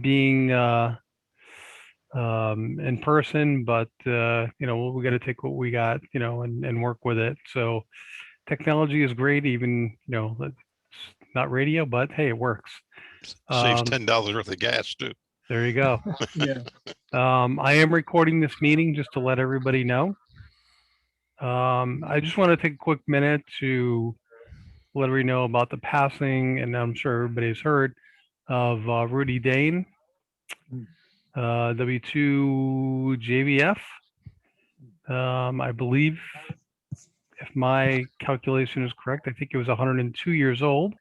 being in person, but we got to take what we got, and work with it. So technology is great, even it's not radio, but hey, it works. Saves Um, $10 worth of gas too. there you go. Yeah. I am recording this meeting just to let everybody know. I just want to take a quick minute to let everybody know about the passing, and I'm sure everybody's heard of Rudy Dane, W2 JVF. I believe, if my calculation is correct, I think he was 102 years old.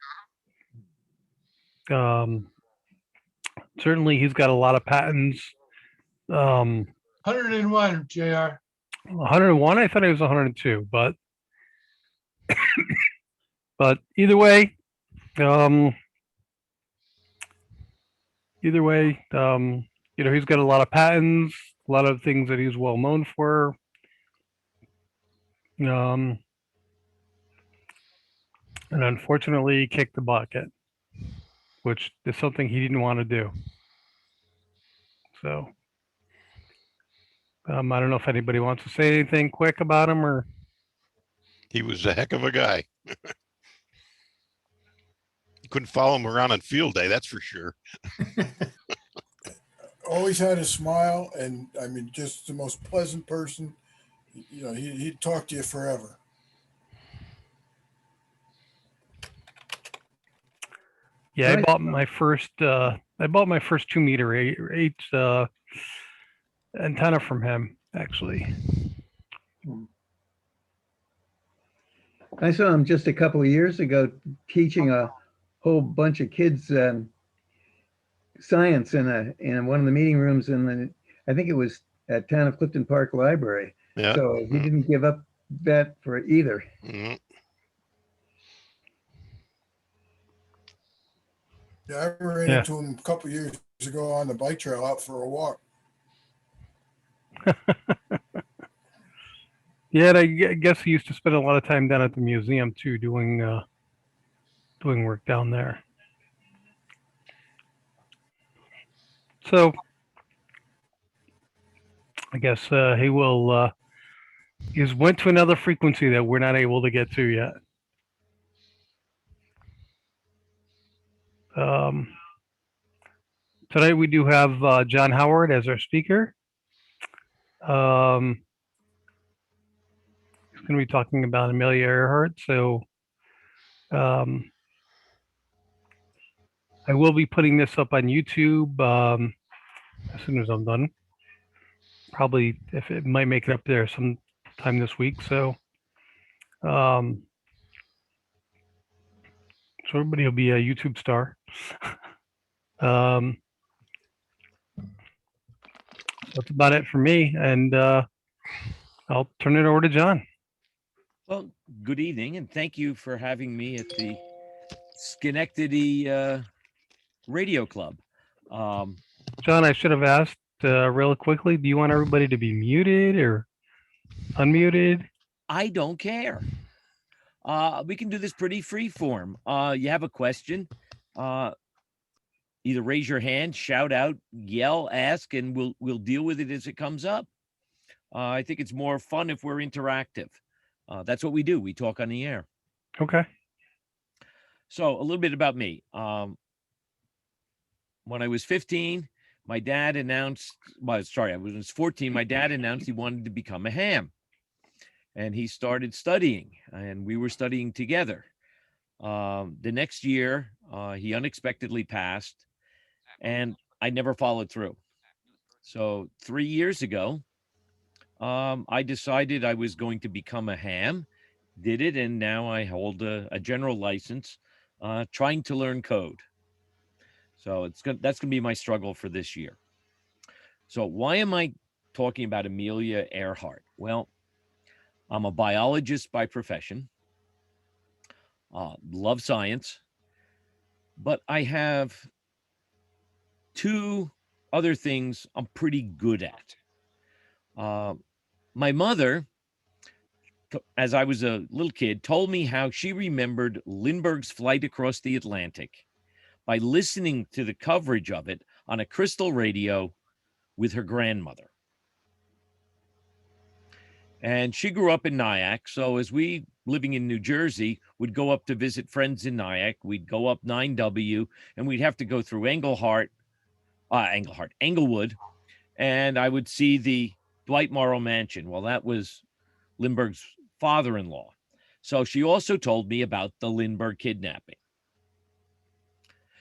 Um, certainly, he's got a lot of patents. 101, JR. 101, I thought he was 102, but um, either way, he's got a lot of patents, a lot of things that he's well known for. Um, and unfortunately, he kicked the bucket, which is something he didn't want to do. So, I don't know if anybody wants to say anything quick about him or. He was a heck of a guy. You couldn't follow him around on field day, that's for sure. Always had a smile, and I mean, just the most pleasant person. He'd talk to you forever. Yeah, I bought my first 2-meter eight antenna from him, actually. I saw him just a couple of years ago teaching a whole bunch of kids science in one of the meeting rooms I think it was at Town of Clifton Park Library. Yeah. So he didn't give up that for either. Mm-hmm. Yeah, I ran into him a couple of years ago on the bike trail out for a walk. Yeah, and I guess he used to spend a lot of time down at the museum too, doing work down there. So I guess he will. He's went to another frequency that we're not able to get to yet. Tonight we do have John Howard as our speaker. He's going to be talking about Amelia Earhart. So I will be putting this up on YouTube as soon as I'm done. Probably, if it might make it up there sometime this week. So everybody will be a YouTube star. That's about it for me, and I'll turn it over to John. Well, good evening, and thank you for having me at the Schenectady Radio Club. John, I should have asked real quickly, do you want everybody to be muted or unmuted? I don't care. We can do this pretty free form. You have a question, either raise your hand, shout out, yell, ask, and we'll deal with it as it comes up. I think it's more fun if we're interactive. That's what we do. We talk on the air. Okay. So a little bit about me. When I was 15, my dad announced, I was 14. My dad announced he wanted to become a ham. And he started studying, and we were studying together. The next year, he unexpectedly passed, and I never followed through. So 3 years ago, I decided I was going to become a ham, did it, and now I hold a general license, trying to learn code. So that's going to be my struggle for this year. So why am I talking about Amelia Earhart? Well, I'm a biologist by profession, love science, but I have two other things I'm pretty good at. My mother, as I was a little kid, told me how she remembered Lindbergh's flight across the Atlantic. By listening to the coverage of it on a crystal radio with her grandmother. And she grew up in Nyack. So as we, living in New Jersey, would go up to visit friends in Nyack, we'd go up 9W, and we'd have to go through Englewood, and I would see the Dwight Morrow Mansion. Well, that was Lindbergh's father-in-law. So she also told me about the Lindbergh kidnapping.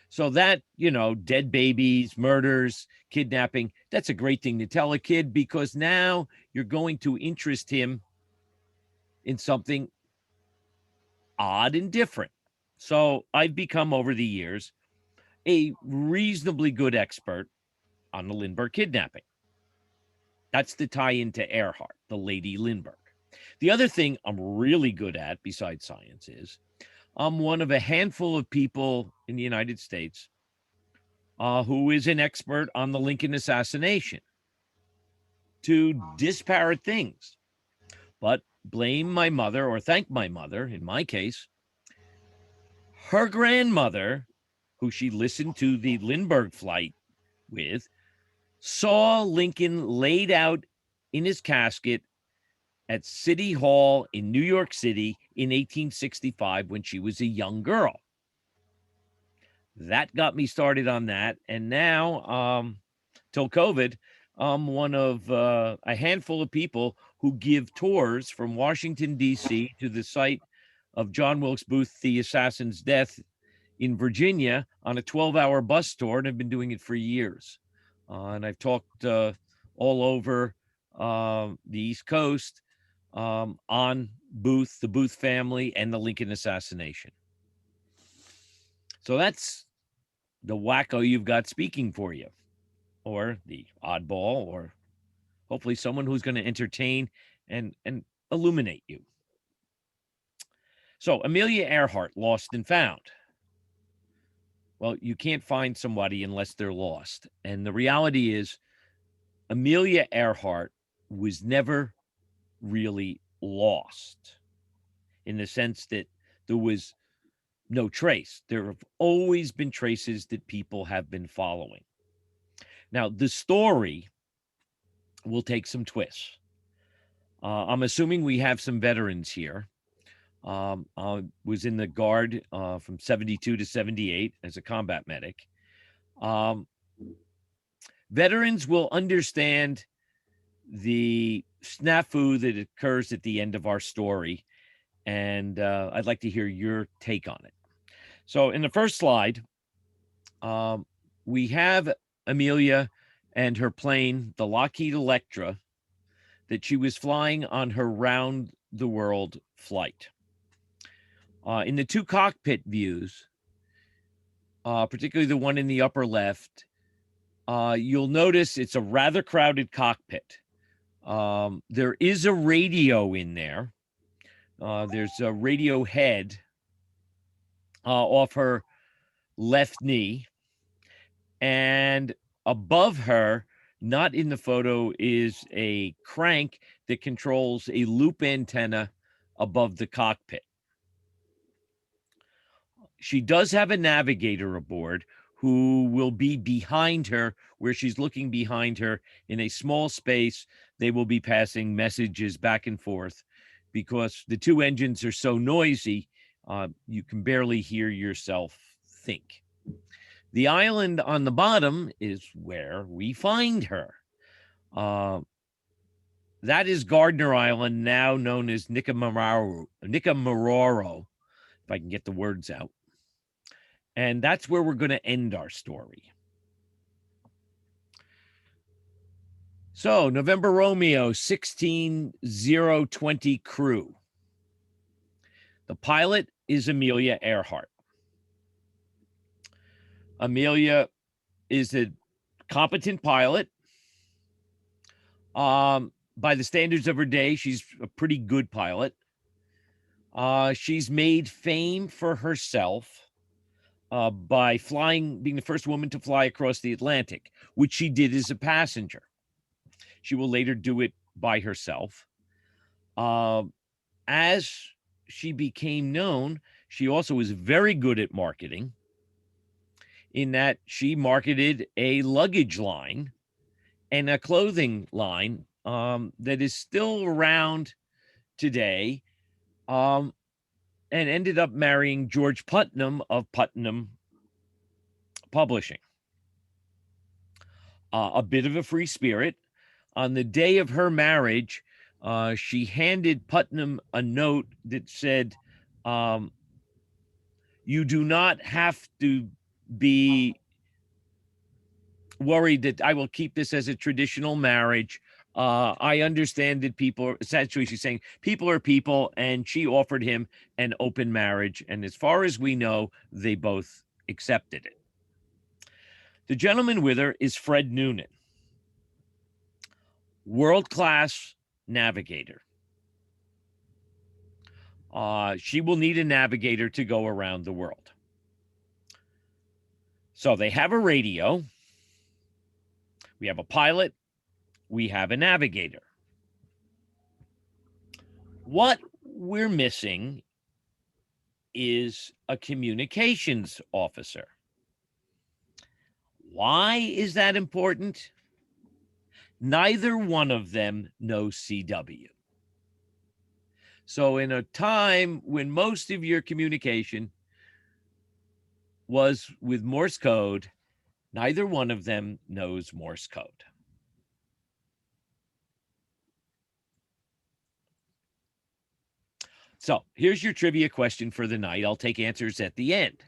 So that, dead babies, murders, kidnapping, that's a great thing to tell a kid, because now you're going to interest him in something odd and different. So I've become, over the years, a reasonably good expert on the Lindbergh kidnapping. That's the tie into Earhart, the Lady Lindbergh. The other thing I'm really good at, besides science, is I'm one of a handful of people in the United States who is an expert on the Lincoln assassination. Two disparate things, but blame my mother, or thank my mother, in my case. Her grandmother, who she listened to the Lindbergh flight with, saw Lincoln laid out in his casket at City Hall in New York City in 1865 when she was a young girl. That got me started on that. And now, till COVID, I'm one of a handful of people who give tours from Washington, D.C. to the site of John Wilkes Booth, the assassin's death in Virginia, on a 12-hour bus tour, and I've been doing it for years. And I've talked all over the East Coast on Booth, the Booth family, and the Lincoln assassination. So that's the wacko you've got speaking for you, or the oddball, or hopefully someone who's going to entertain and illuminate you. So Amelia Earhart, lost and found. Well, you can't find somebody unless they're lost. And the reality is, Amelia Earhart was never really lost, in the sense that there was no trace. There have always been traces that people have been following. Now, the story will take some twists. I'm assuming we have some veterans here. I was in the Guard from 72 to 78 as a combat medic. Veterans will understand the snafu that occurs at the end of our story, and I'd like to hear your take on it. So in the first slide, we have Amelia and her plane, the Lockheed Electra, that she was flying on her round-the-world flight. In the two cockpit views, particularly the one in the upper left, you'll notice it's a rather crowded cockpit. There is a radio in there. There's a radio head off her left knee. And above her, not in the photo, is a crank that controls a loop antenna above the cockpit. She does have a navigator aboard who will be behind her, where she's looking behind her in a small space. They will be passing messages back and forth, because the two engines are so noisy, you can barely hear yourself think. The island on the bottom is where we find her. That is Gardner Island, now known as Nicamororo, if I can get the words out. And that's where we're going to end our story. So, November Romeo, 16020 crew. The pilot is Amelia Earhart. Amelia is a competent pilot. By the standards of her day, she's a pretty good pilot. She's made fame for herself by being the first woman to fly across the Atlantic, which she did as a passenger. She will later do it by herself. As she became known, she also was very good at marketing. in that she marketed a luggage line and a clothing line that is still around today, and ended up marrying George Putnam of Putnam Publishing. A bit of a free spirit. On the day of her marriage, she handed Putnam a note that said, you do not have to be worried that I will keep this as a traditional marriage. I understand that people, essentially she's saying people are people, and she offered him an open marriage. And as far as we know, they both accepted it. The gentleman with her is Fred Noonan, world-class navigator. She will need a navigator to go around the world. So they have a radio. We have a pilot. We have a navigator. What we're missing is a communications officer. Why is that important? Neither one of them knows CW. So in a time when most of your communication was with Morse code, neither one of them knows Morse code. So here's your trivia question for the night. I'll take answers at the end.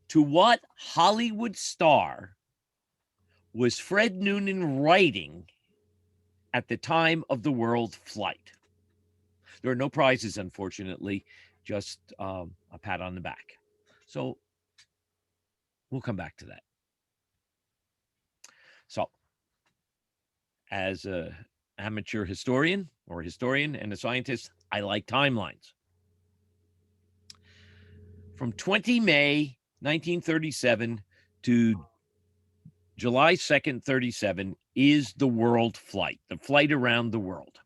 To what Hollywood star was Fred Noonan writing at the time of the world flight? There are no prizes, unfortunately, just a pat on the back. So we'll come back to that. So as an amateur historian and a scientist, I like timelines. From 20 May 1937 to July 2nd, 37 is the world flight, the flight around the world.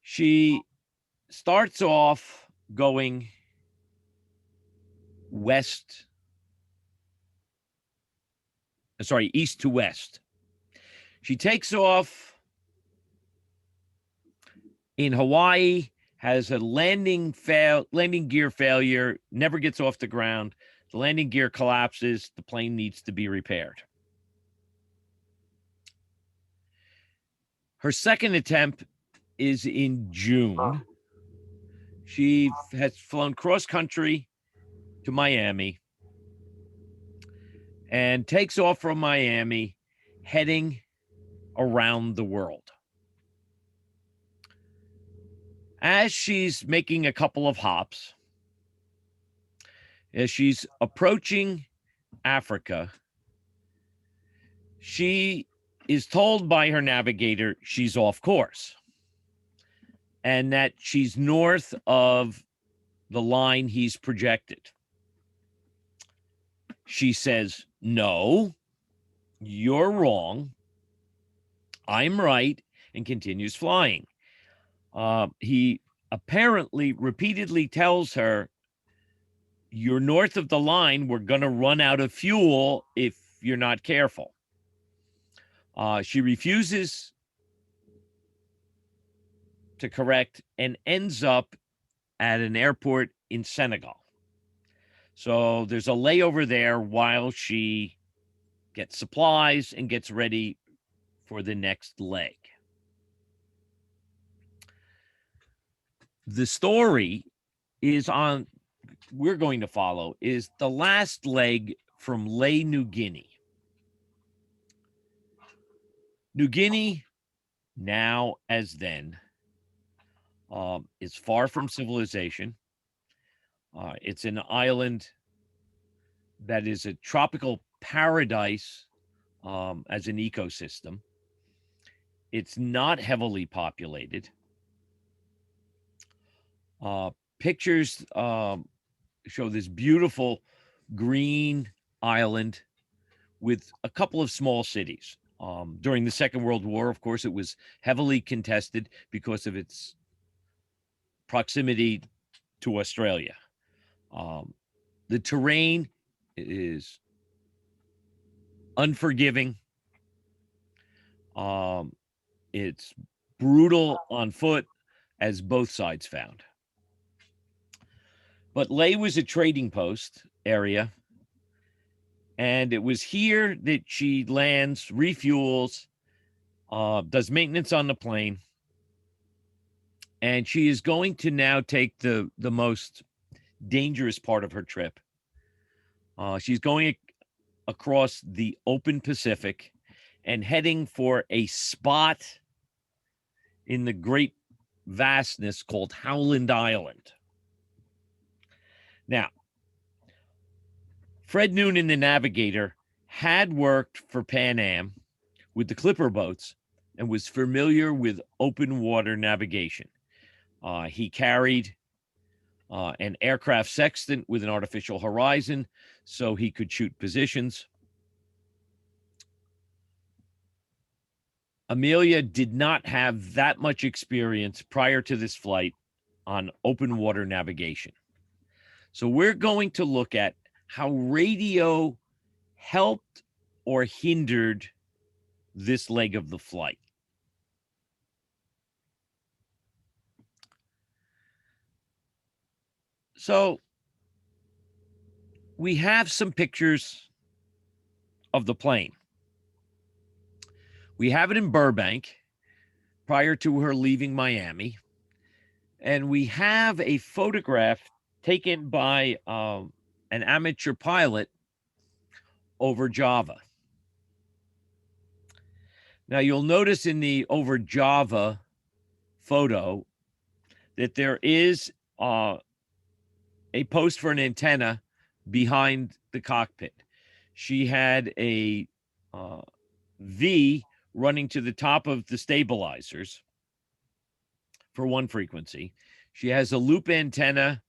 She starts off going east to west. She takes off in Hawaii, has a landing gear failure, never gets off the ground. The landing gear collapses. The plane needs to be repaired. Her second attempt is in June. She has flown cross country to Miami and takes off from Miami, heading around the world. As she's making a couple of hops, as she's approaching Africa, she is told by her navigator she's off course and that she's north of the line he's projected. She says, "No, you're wrong. I'm right," and continues flying. He apparently repeatedly tells her, "You're north of the line. We're going to run out of fuel if you're not careful." She refuses to correct and ends up at an airport in Senegal. So there's a layover there while she gets supplies and gets ready for the next leg. The story we're going to follow is the last leg from Lae, New Guinea. New Guinea, now as then, is far from civilization. It's an island that is a tropical paradise as an ecosystem. It's not heavily populated. Pictures show this beautiful green island with a couple of small cities. During the Second World War, of course, it was heavily contested because of its proximity to Australia. The terrain is unforgiving. It's brutal on foot, as both sides found. But Ley was a trading post area, and it was here that she lands, refuels, does maintenance on the plane, and she is going to now take the most dangerous part of her trip. She's going across the open Pacific and heading for a spot in the great vastness called Howland Island. Now, Fred Noonan, the navigator, had worked for Pan Am with the Clipper boats and was familiar with open water navigation. He carried an aircraft sextant with an artificial horizon so he could shoot positions. Amelia did not have that much experience prior to this flight on open water navigation. So we're going to look at how radio helped or hindered this leg of the flight. So we have some pictures of the plane. We have it in Burbank prior to her leaving Miami. And we have a photograph taken by an amateur pilot over Java. Now, you'll notice in the over Java photo that there is a post for an antenna behind the cockpit. She had a V running to the top of the stabilizers for one frequency. She has a loop antenna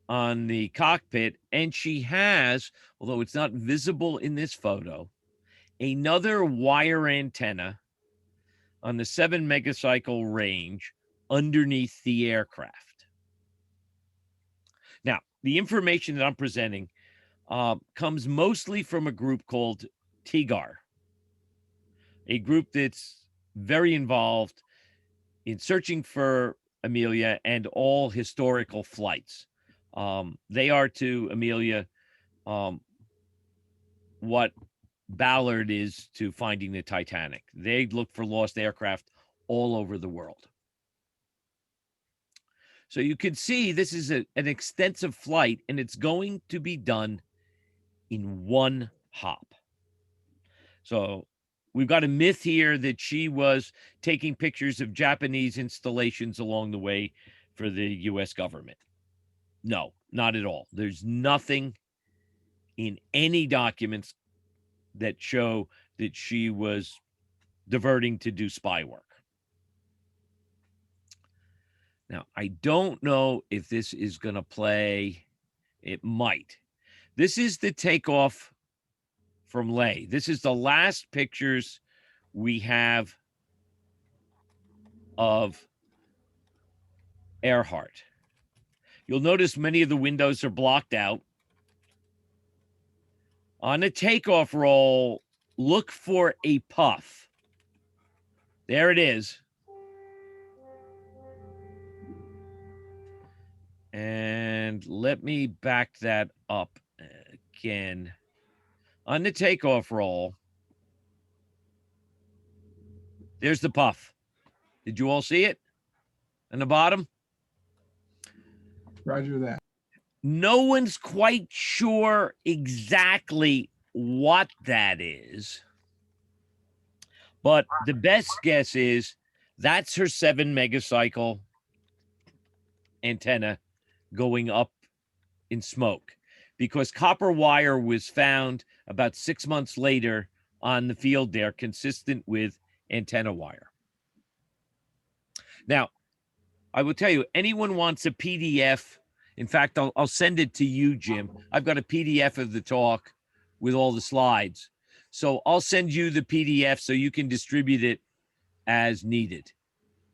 on the cockpit, and she has, although it's not visible in this photo, another wire antenna on the 7 megacycle range underneath the aircraft. Now, the information that I'm presenting comes mostly from a group called TIGAR, a group that's very involved in searching for Amelia and all historical flights. They are to Amelia what Ballard is to finding the Titanic. They look for lost aircraft all over the world. So you can see this is an extensive flight, and it's going to be done in one hop. So we've got a myth here that she was taking pictures of Japanese installations along the way for the U.S. government. No, not at all. There's nothing in any documents that show that she was diverting to do spy work. Now, I don't know if this is going to play. It might. This is the takeoff from Ley. This is the last pictures we have of Earhart. You'll notice many of the windows are blocked out. On the takeoff roll, look for a puff. There it is. And let me back that up again. On the takeoff roll, there's the puff. Did you all see it? On the bottom? Roger that. No one's quite sure exactly what that is. But the best guess is that's her 7 megacycle antenna going up in smoke, because copper wire was found about 6 months later on the field there, consistent with antenna wire. Now, I will tell you, anyone wants a PDF. In fact, I'll send it to you, Jim. I've got a PDF of the talk with all the slides. So I'll send you the PDF so you can distribute it as needed.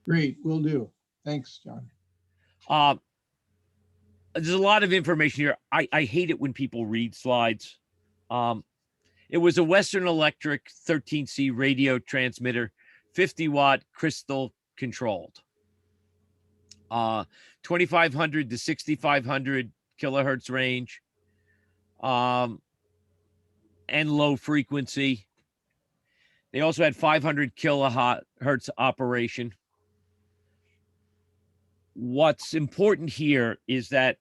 Great, will do. Thanks, John. there's a lot of information here. I hate it when people read slides. It was a Western Electric 13C radio transmitter, 50-watt crystal controlled. 2,500 to 6,500 kilohertz range, and low frequency. They also had 500 kilohertz operation. What's important here is that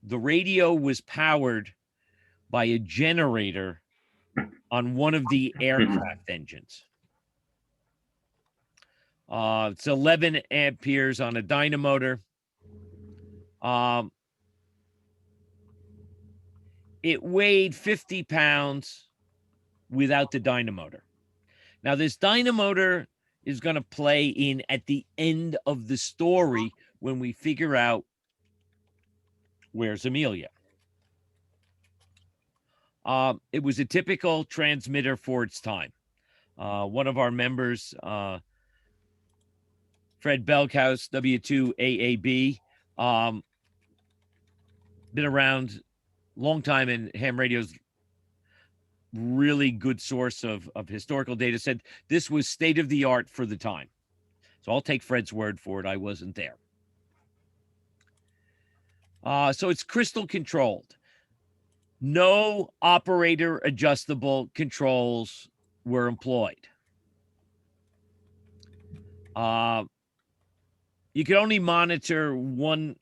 the radio was powered by a generator on one of the aircraft engines. It's 11 amperes on a dynamotor. It weighed 50 pounds without the dynamotor. Now, this dynamotor is going to play in at the end of the story when we figure out where's Amelia. It was a typical transmitter for its time. One of our members, Fred Belkhaus, W2AAB, been around a long time, and ham radio's really good source of historical data, said this was state of the art for the time. So I'll take Fred's word for it. I wasn't there. So it's crystal controlled. No operator adjustable controls were employed. You could only monitor one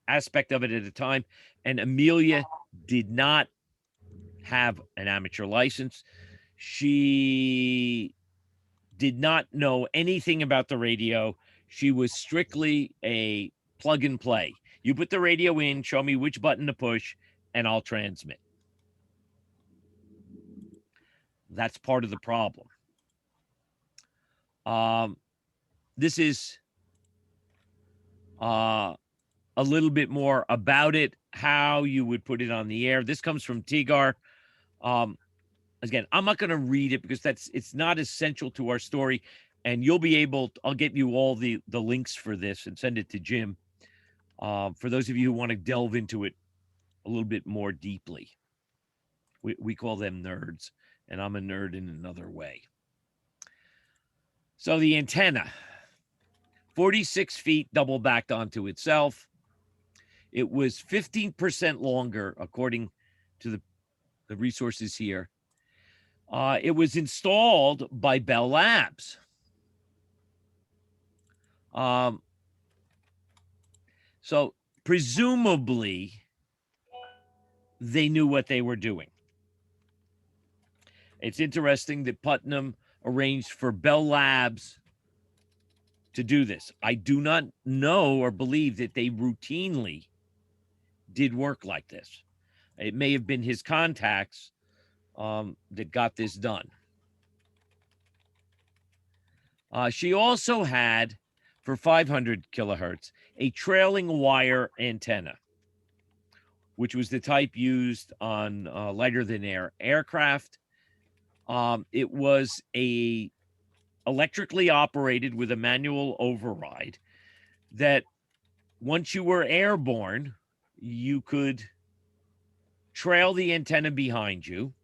aspect of it at a time, and Amelia did not have an amateur license. She did not know anything about the radio. She was strictly a plug and play. You put the radio in, show me which button to push, and I'll transmit. That's part of the problem. This is a little bit more about it, how you would put it on the air. This comes from Tigar. Again, I'm not going to read it because it's not essential to our story, and you'll be able to, I'll get you all the links for this and send it to Jim, for those of you who want to delve into it a little bit more deeply. We call them nerds, and I'm a nerd in another way. So the antenna, 46 feet double backed onto itself. It was 15% longer, according to the resources here. It was installed by Bell Labs. So presumably they knew what they were doing. It's interesting that Putnam arranged for Bell Labs to do this. I do not know or believe that they routinely did work like this. It may have been his contacts that got this done. She also had, for 500 kilohertz, a trailing wire antenna, which was the type used on lighter than air aircraft. It was a electrically operated with a manual override that once you were airborne, you could trail the antenna behind you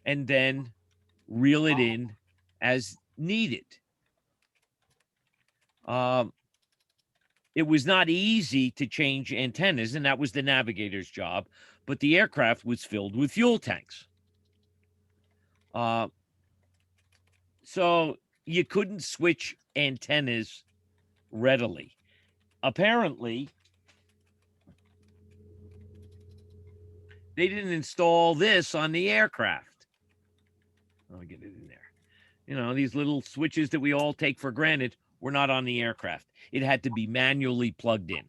and then reel it in as needed. It was not easy to change antennas, and that was the navigator's job, but the aircraft was filled with fuel tanks. So you couldn't switch antennas readily. Apparently, they didn't install this on the aircraft. I'll get it in there. You know, these little switches that we all take for granted were not on the aircraft. It had to be manually plugged in.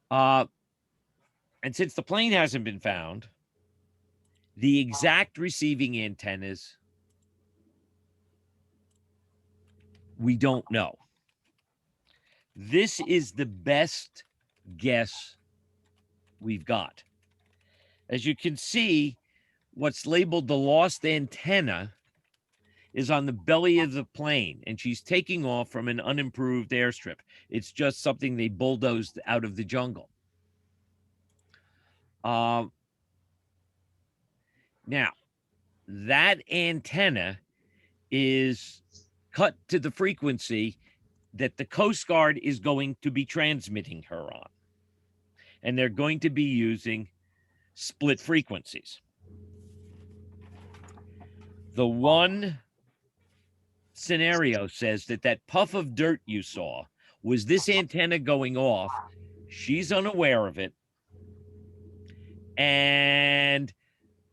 And since the plane hasn't been found, the exact receiving antennas, we don't know. This is the best guess we've got. As you can see, what's labeled the lost antenna is on the belly of the plane, and she's taking off from an unimproved airstrip. It's just something they bulldozed out of the jungle. Now, that antenna is cut to the frequency that the Coast Guard is going to be transmitting her on. And they're going to be using split frequencies. The one scenario says that that puff of dirt you saw was this antenna going off. She's unaware of it. And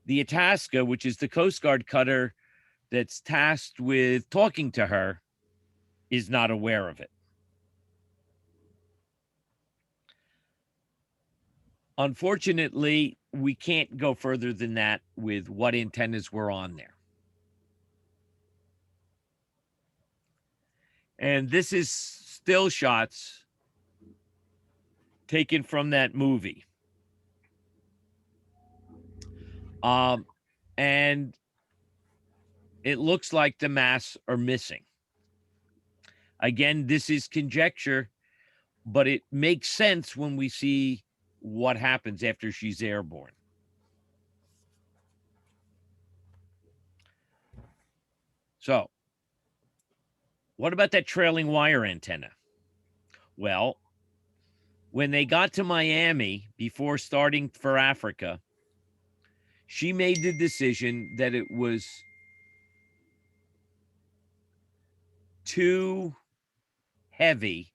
the Itasca, which is the Coast Guard cutter that's tasked with talking to her, is not aware of it. Unfortunately, we can't go further than that with what antennas were on there. And this is still shots taken from that movie. And it looks like the masts are missing. Again, this is conjecture, but it makes sense when we see what happens after she's airborne. So, what about that trailing wire antenna? Well, when they got to Miami before starting for Africa, she made the decision that it was too heavy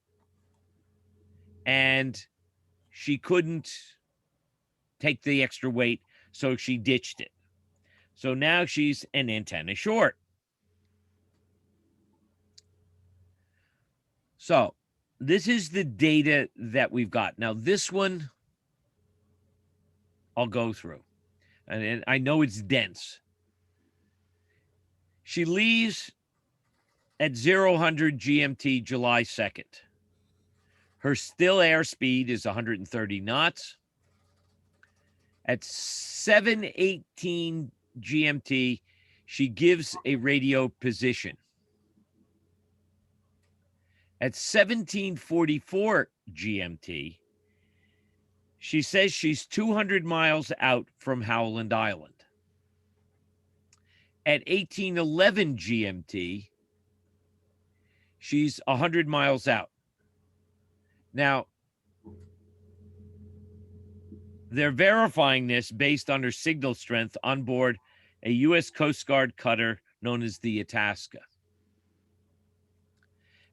and she couldn't take the extra weight, so she ditched it. So now she's an antenna short. So this is the data that we've got. Now, this one I'll go through. And I know it's dense. She leaves at 0000 GMT July 2nd. Her still airspeed is 130 knots. At 7:18 GMT, she gives a radio position. At 17:44 GMT, she says she's 200 miles out from Howland Island. At 18:11 GMT, she's 100 miles out. Now, they're verifying this based on her signal strength on board a U.S. Coast Guard cutter known as the Itasca.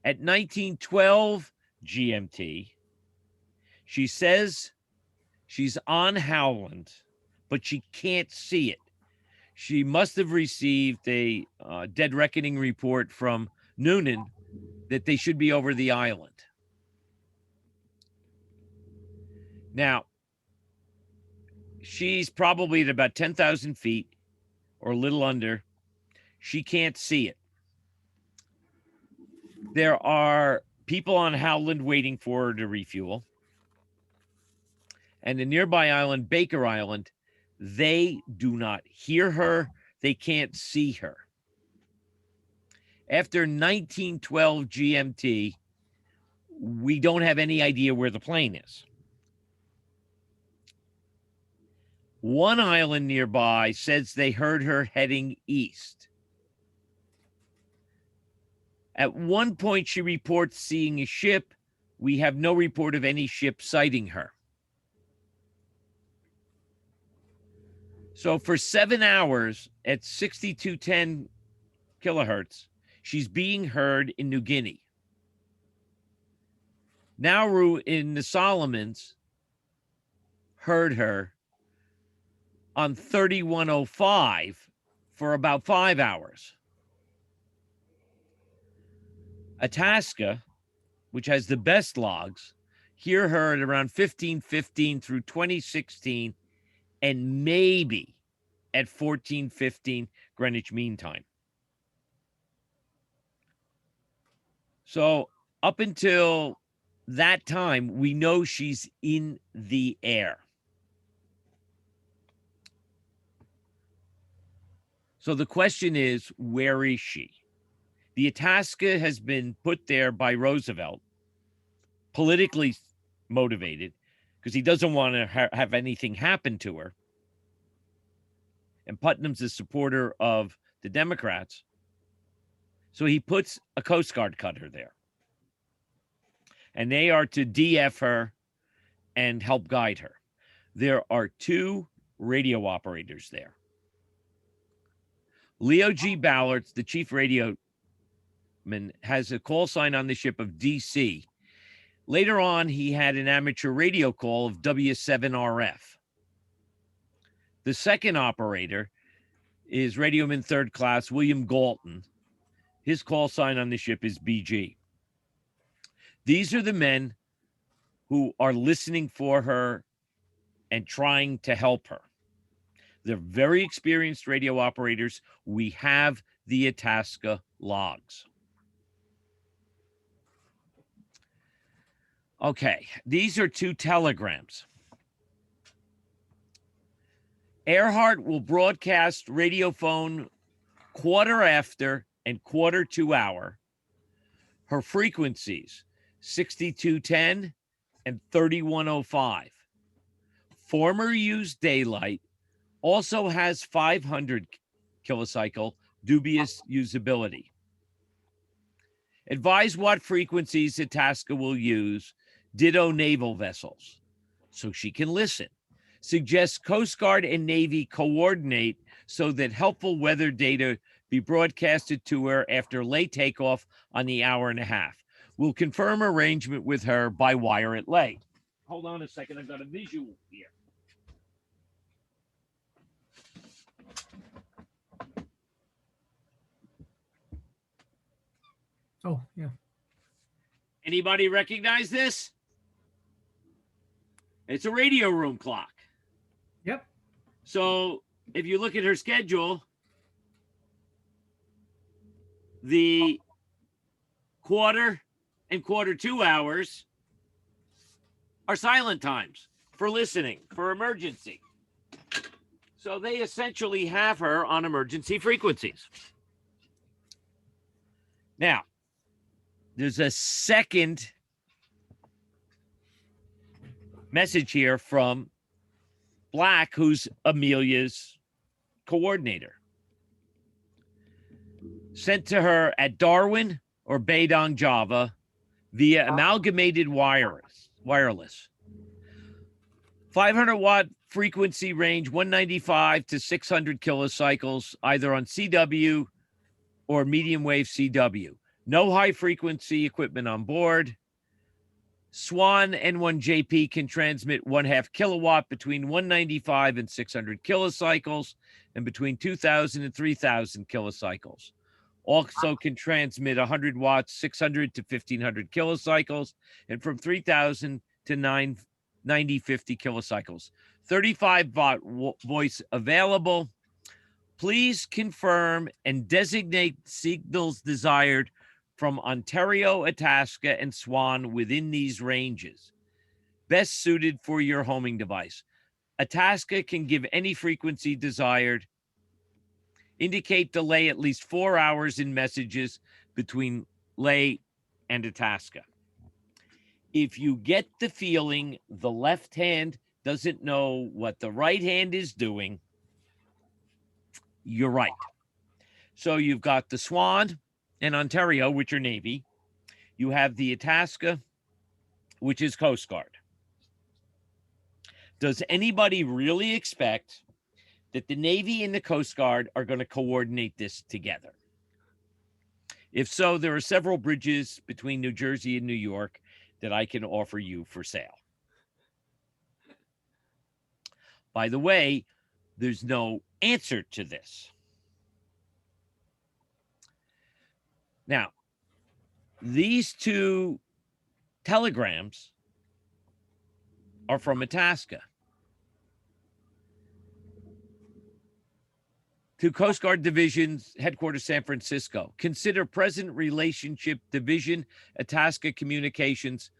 At 1912 GMT, she says she's on Howland, but she can't see it. She must have received a dead reckoning report from Noonan that they should be over the island. Now, she's probably at about 10,000 feet or a little under. She can't see it. There are people on Howland waiting for her to refuel. And the nearby island, Baker Island, they do not hear her. They can't see her. After 1912 GMT, we don't have any idea where the plane is. One island nearby says they heard her heading east. At one point, she reports seeing a ship. We have no report of any ship sighting her. So for 7 hours at 6210 kilohertz, she's being heard in New Guinea. Nauru in the Solomons heard her on 3105 for about 5 hours. Itasca, which has the best logs, hear her at around 1515 through 2016 and maybe at 1415 Greenwich Mean Time. So up until that time, we know she's in the air. So the question is, where is she? The Itasca has been put there by Roosevelt, politically motivated, because he doesn't want to have anything happen to her. And Putnam's a supporter of the Democrats. So he puts a Coast Guard cutter there. And they are to DF her and help guide her. There are 2 radio operators there. Leo G. Ballard, the chief radioman, has a call sign on the ship of DC. Later on, he had an amateur radio call of W7RF. The second operator is radioman 3rd class William Galton. His call sign on the ship is BG. These are the men who are listening for her and trying to help her. They're very experienced radio operators. We have the Itasca logs. Okay, these are 2 telegrams. Earhart will broadcast radiophone quarter after and quarter to hour. Her frequencies, 6210 and 3105. Former used daylight also has 500 kilocycle dubious usability. Advise what frequencies Itasca will use, ditto naval vessels, so she can listen. Suggests Coast Guard and Navy coordinate so that helpful weather data be broadcasted to her after late takeoff on the hour and a half. We'll confirm arrangement with her by wire at lay. Hold on a second, I've got a visual here. Oh, yeah. Anybody recognize this? It's a radio room clock. Yep. So if you look at her schedule, the quarter and quarter 2 hours are silent times for listening, for emergency. So they essentially have her on emergency frequencies. Now, there's a second message here from Black, who's Amelia's coordinator. Sent to her at Darwin or Badong, Java, via amalgamated wireless. 500-watt frequency range, 195 to 600 kilocycles, either on CW or medium wave CW. No high frequency equipment on board. Swan N1JP can transmit 1/2 kilowatt between 195 and 600 kilocycles and between 2000 and 3000 kilocycles. Also can transmit 100 watts, 600 to 1500 kilocycles, and from 3000 to 9050 kilocycles. 35-watt voice available. Please confirm and designate signals desired from Ontario, Itasca, and Swan within these ranges. Best suited for your homing device. Itasca can give any frequency desired. Indicate delay at least 4 hours in messages between lay and Itasca. If you get the feeling the left hand doesn't know what the right hand is doing, you're right. So you've got the Swan and Ontario, which are Navy. You have the Itasca, which is Coast Guard. Does anybody really expect that the Navy and the Coast Guard are going to coordinate this together? If so, there are several bridges between New Jersey and New York that I can offer you for sale. By the way, there's no answer to this. Now, these 2 telegrams are from Itasca. To Coast Guard Division's headquarters, San Francisco. Consider present relationship division, Itasca communications,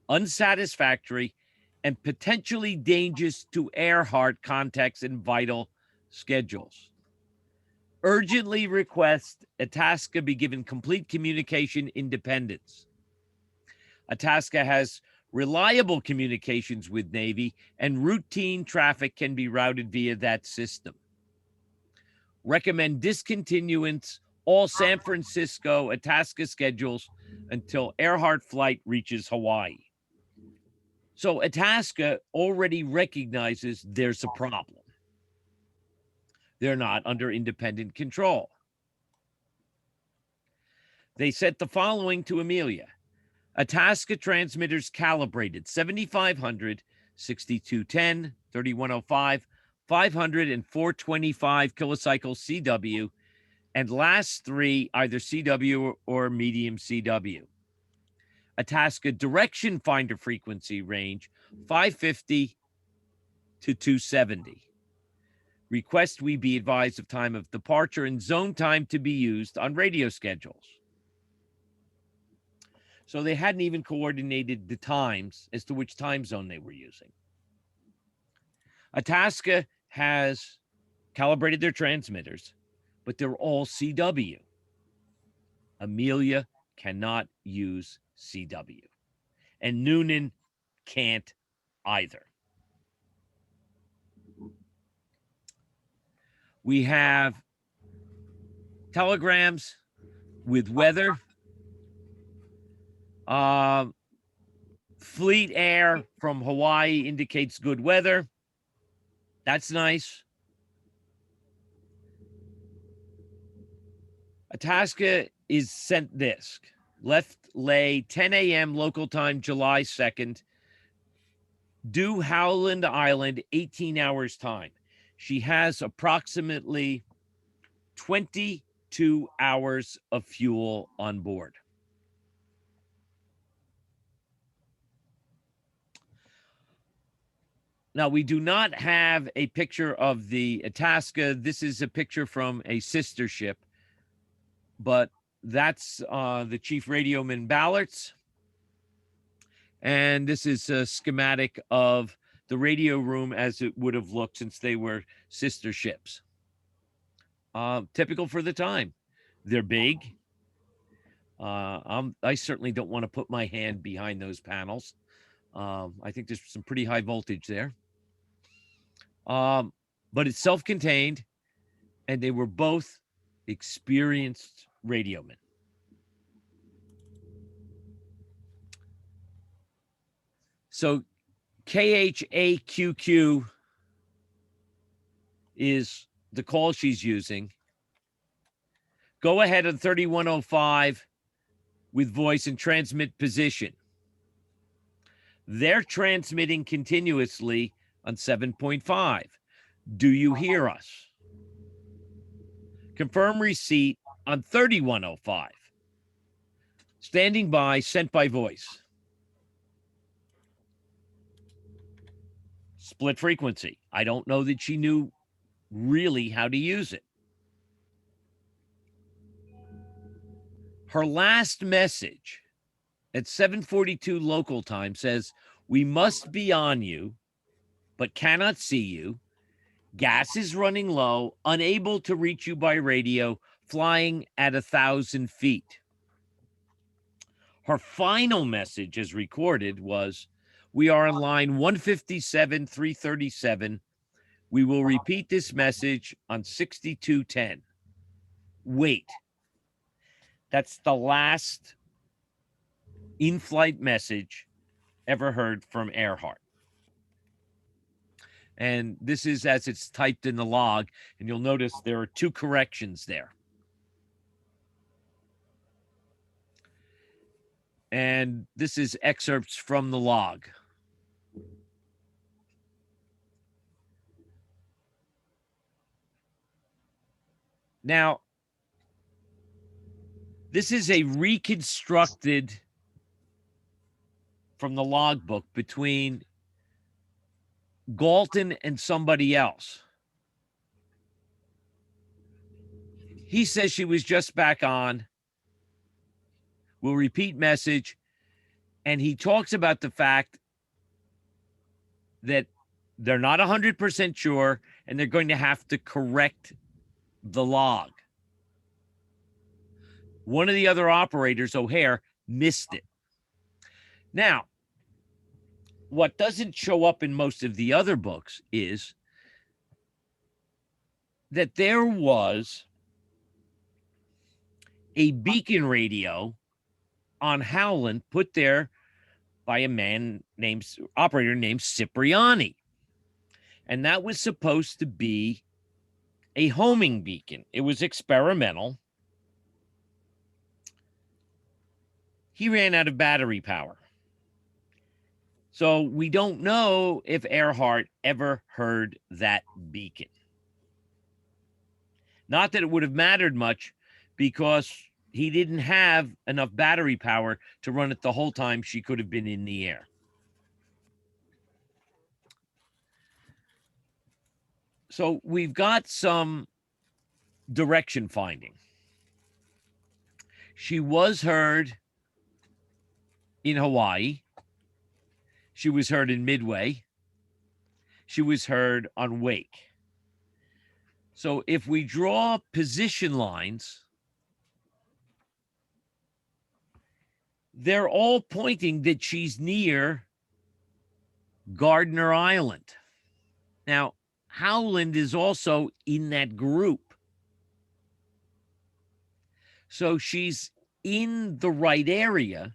unsatisfactory and potentially dangerous to Earhart contacts and vital schedules. urgently request Itasca be given complete communication independence. Itasca has reliable communications with Navy, and routine traffic can be routed via that system. Recommend discontinuance all San Francisco Itasca schedules until Earhart flight reaches Hawaii. So Itasca already recognizes there's a problem. They're not under independent control. They sent the following to Amelia. Itasca transmitters calibrated 7500, 6210, 3105, 500, and 425 kilocycle CW, and last three either CW or medium CW. Itasca direction finder frequency range 550 to 270. Request we be advised of time of departure and zone time to be used on radio schedules. So they hadn't even coordinated the times as to which time zone they were using. Itasca has calibrated their transmitters, but they're all CW. Amelia cannot use CW, and Noonan can't either. We have telegrams with weather. Fleet Air from Hawaii indicates good weather. That's nice. Itasca is sent this. Left lay 10 a.m. local time, July 2nd. Due Howland Island, 18 hours time. She has approximately 22 hours of fuel on board. Now, we do not have a picture of the Itasca. This is a picture from a sister ship, but that's the Chief Radioman Ballart's. And this is a schematic of the radio room as it would have looked since they were sister ships. Typical for the time. They're big. I certainly don't want to put my hand behind those panels. I think there's some pretty high voltage there. But it's self-contained, and they were both experienced radiomen. So KHAQQ is the call she's using. Go ahead on 3105 with voice and transmit position. They're transmitting continuously on 7.5. Do you hear us? Confirm receipt on 3105. Standing by, sent by voice. Split frequency. I don't know that she knew really how to use it. Her last message at 7:42 local time says, "We must be on you, but cannot see you. Gas is running low, unable to reach you by radio, flying at 1,000 feet." Her final message as recorded was, "We are on line 157, 337. We will repeat this message on 6210. Wait." That's the last in-flight message ever heard from Earhart. And this is as it's typed in the log, and you'll notice there are two corrections there. And this is excerpts from the log. Now, this is a reconstructed from the logbook between Galton and somebody else. He says she was just back on. We'll repeat message. And he talks about the fact that they're not 100% sure and they're going to have to correct the log. One of the other operators, O'Hare, missed it. Now, what doesn't show up in most of the other books is that there was a beacon radio on Howland put there by a man named operator named Cipriani. And that was supposed to be a homing beacon. It was experimental. He ran out of battery power. So we don't know if Earhart ever heard that beacon. Not that it would have mattered much, because he didn't have enough battery power to run it the whole time she could have been in the air. So we've got some direction finding. She was heard in Hawaii. She was heard in Midway. She was heard on Wake. So if we draw position lines, they're all pointing that she's near Gardner Island. Now, Howland is also in that group. So she's in the right area.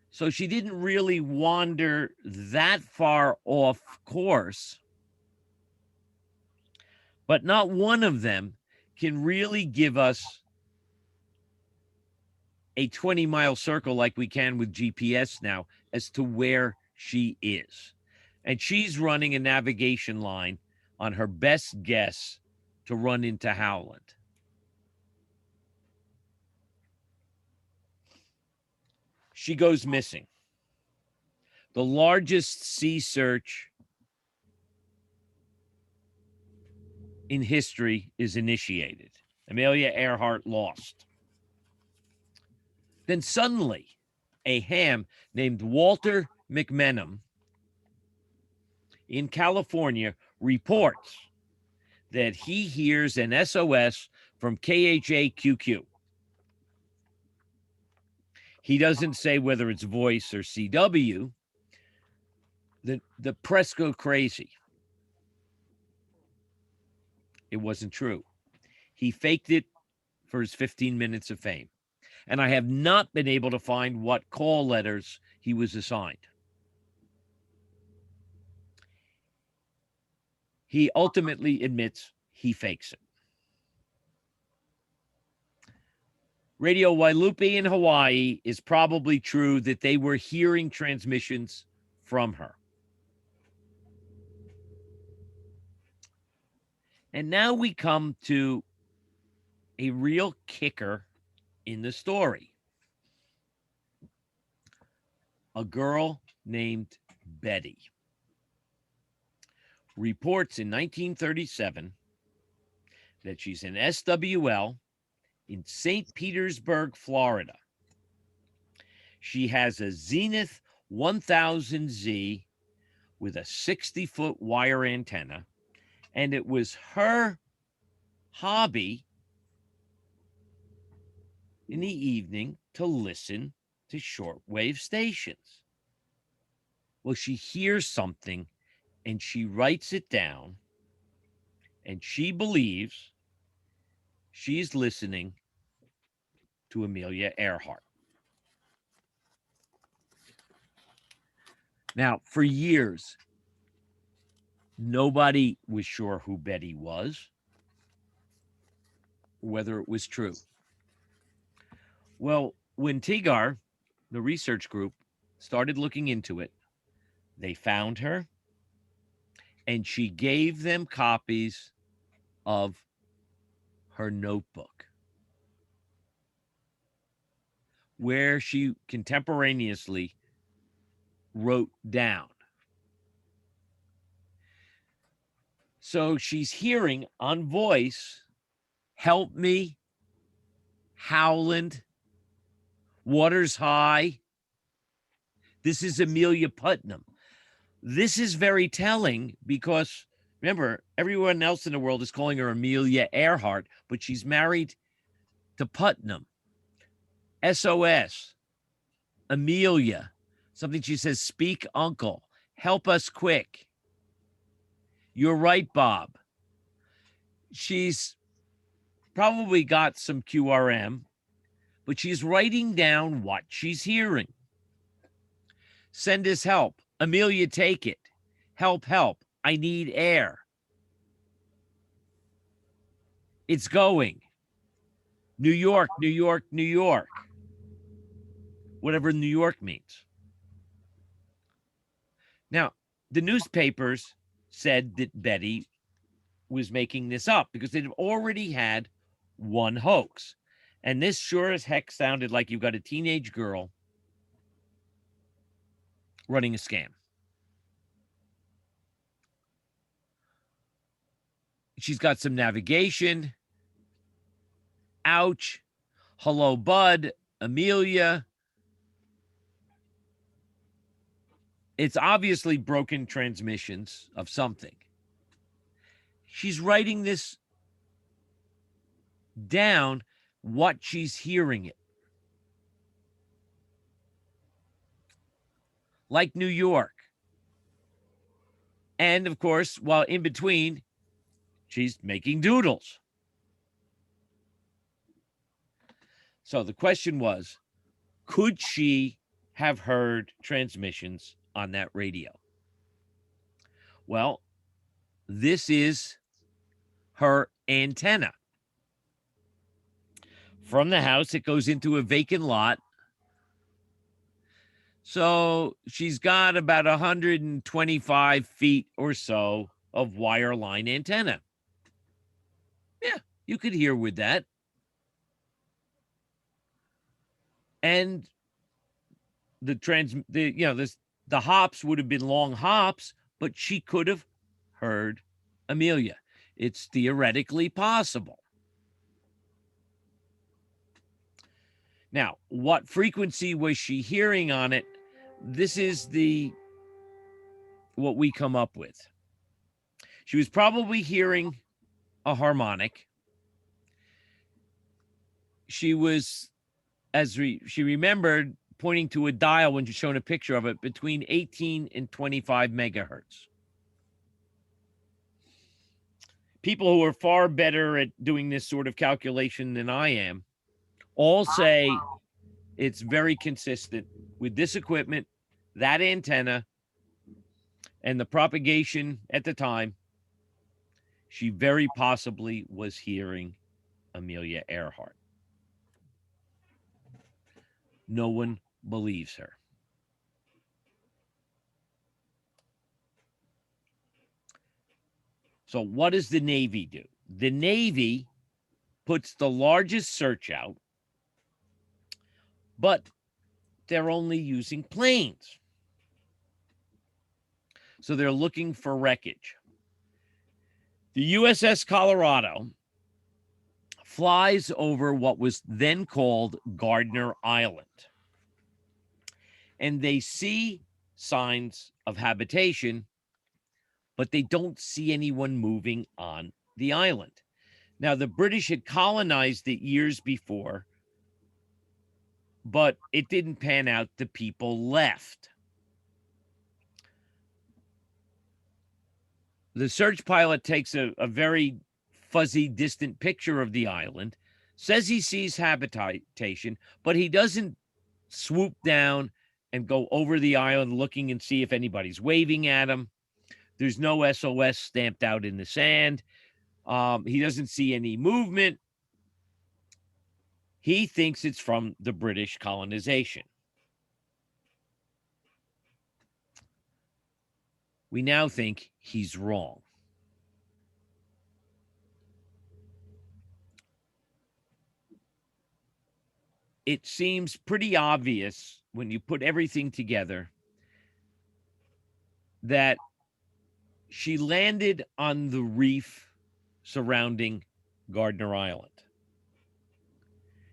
So she didn't really wander that far off course. But not one of them can really give us a 20-mile circle like we can with GPS now as to where she is. And she's running a navigation line on her best guess to run into Howland. She goes missing. The largest sea search in history is initiated. Amelia Earhart lost. Then suddenly, a ham named Walter McMenamin in California reports that he hears an SOS from KHAQQ. He doesn't say whether it's voice or CW. The press go crazy. It wasn't true. He faked it for his 15 minutes of fame. And I have not been able to find what call letters he was assigned. He ultimately admits he fakes it. Radio Wailupi in Hawaii is probably true that they were hearing transmissions from her. And now we come to a real kicker in the story. A girl named Betty reports in 1937 that she's in SWL in St. Petersburg, Florida. She has a Zenith 1000Z with a 60-foot wire antenna, and it was her hobby in the evening to listen to shortwave stations. Well, she hears something and she writes it down, and she believes she's listening to Amelia Earhart. Now, for years, nobody was sure who Betty was, whether it was true. Well, when TIGAR, the research group, started looking into it, they found her, and she gave them copies of her notebook, where she contemporaneously wrote down. So she's hearing on voice, "Help me, Howland, water's high." This is Amelia Putnam. This is very telling because, remember, everyone else in the world is calling her Amelia Earhart, but she's married to Putnam, SOS, Amelia, something she says, speak uncle, help us quick. You're right, Bob. She's probably got some QRM, but she's writing down what she's hearing. Send us help. Amelia, take it. Help, help. I need air. It's going. New York, New York, New York. Whatever New York means. Now, the newspapers said that Betty was making this up because they'd already had one hoax. And this sure as heck sounded like you've got a teenage girl running a scam. She's got some navigation. Ouch. Hello, Bud. Amelia. It's obviously broken transmissions of something. She's writing this down, what she's hearing it. Like New York. And of course, while in between, she's making doodles. So the question was, could she have heard transmissions on that radio? Well, this is her antenna. From the house, it goes into a vacant lot. So she's got about 125 feet or so of wireline antenna. Yeah, you could hear with that. And the hops would have been long hops, but she could have heard Amelia. It's theoretically possible. Now, what frequency was she hearing on it? This is what we come up with. She was probably hearing a harmonic. She was, she remembered, pointing to a dial when she's shown a picture of it, between 18 and 25 megahertz. People who are far better at doing this sort of calculation than I am all say it's very consistent with this equipment, that antenna, and the propagation at the time. She very possibly was hearing Amelia Earhart. No one believes her. So what does the Navy do? The Navy puts the largest search out, but they're only using planes. So they're looking for wreckage. The USS Colorado flies over what was then called Gardner Island. And they see signs of habitation, but they don't see anyone moving on the island. Now, the British had colonized it years before, but it didn't pan out. The people left. The search pilot takes a very fuzzy, distant picture of the island, says he sees habitation, but he doesn't swoop down and go over the island looking and see if anybody's waving at him. There's no SOS stamped out in the sand. He doesn't see any movement. He thinks it's from the British colonization. We now think he's wrong. It seems pretty obvious when you put everything together that she landed on the reef surrounding Gardner Island.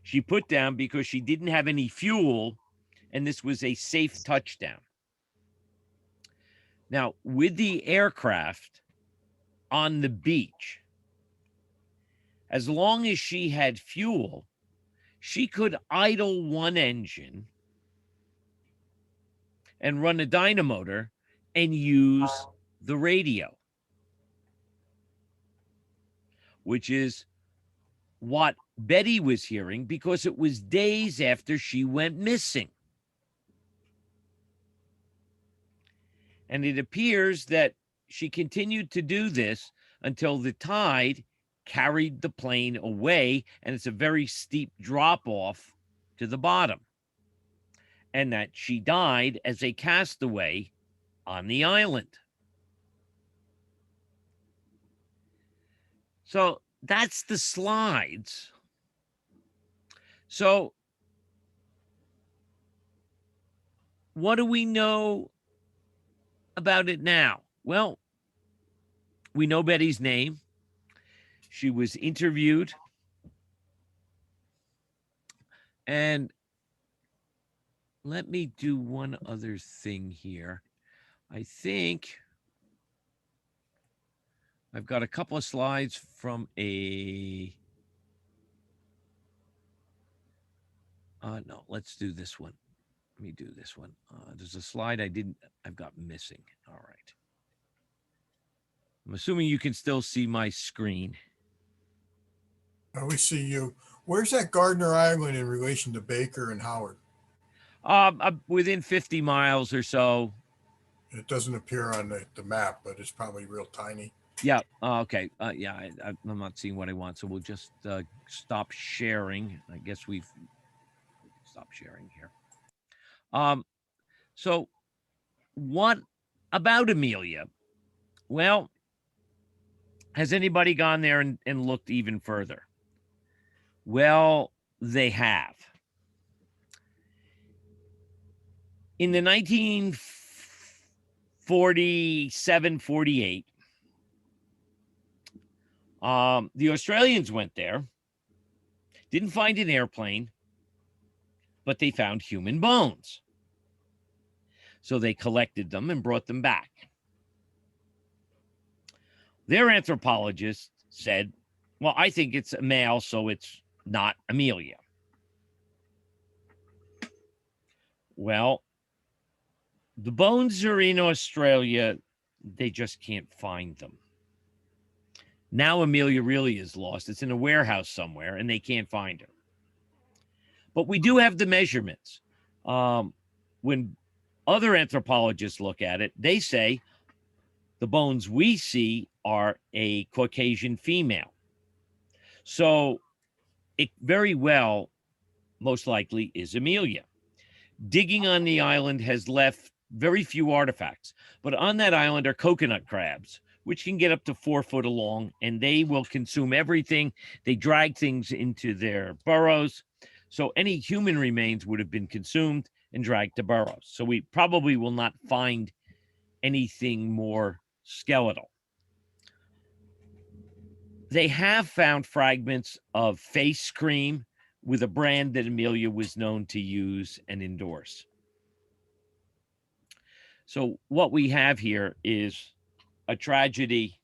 She put down because she didn't have any fuel, and this was a safe touchdown. Now, with the aircraft on the beach, as long as she had fuel, she could idle one engine and run a dynamotor and use the radio, which is what Betty was hearing because it was days after she went missing. And it appears that she continued to do this until the tide carried the plane away, and it's a very steep drop off to the bottom, and that she died as a castaway on the island. So that's the slides. So what do we know about it now? Well, we know Betty's name. She was interviewed. And let me do one other thing here. I think I've got a couple of slides from a... no, let's do this one. Let me do this one. There's a slide I've got missing. All right. I'm assuming you can still see my screen. We see you. Where's that Gardner Island in relation to Baker and Howard? Within 50 miles or so. It doesn't appear on the map, but it's probably real tiny. Yeah. Okay. Yeah, I'm not seeing what I want. So we'll just stop sharing. I guess we've stopped sharing here. So what about Amelia? Well, has anybody gone there and looked even further? Well, they have. In the 1947, 48, the Australians went there, didn't find an airplane, but they found human bones. So they collected them and brought them back. Their anthropologist said, well, I think it's a male, so it's not Amelia. Well, the bones are in Australia. They just can't find them. Now Amelia really is lost. It's in a warehouse somewhere, and they can't find her. But we do have the measurements. When other anthropologists look at it, they say the bones we see are a Caucasian female. So it very well, most likely, is Amelia. Digging on the island has left very few artifacts, but on that island are coconut crabs, which can get up to 4 foot long, and they will consume everything. They drag things into their burrows. So any human remains would have been consumed and dragged to burrows. So we probably will not find anything more skeletal. They have found fragments of face cream with a brand that Amelia was known to use and endorse. So what we have here is a tragedy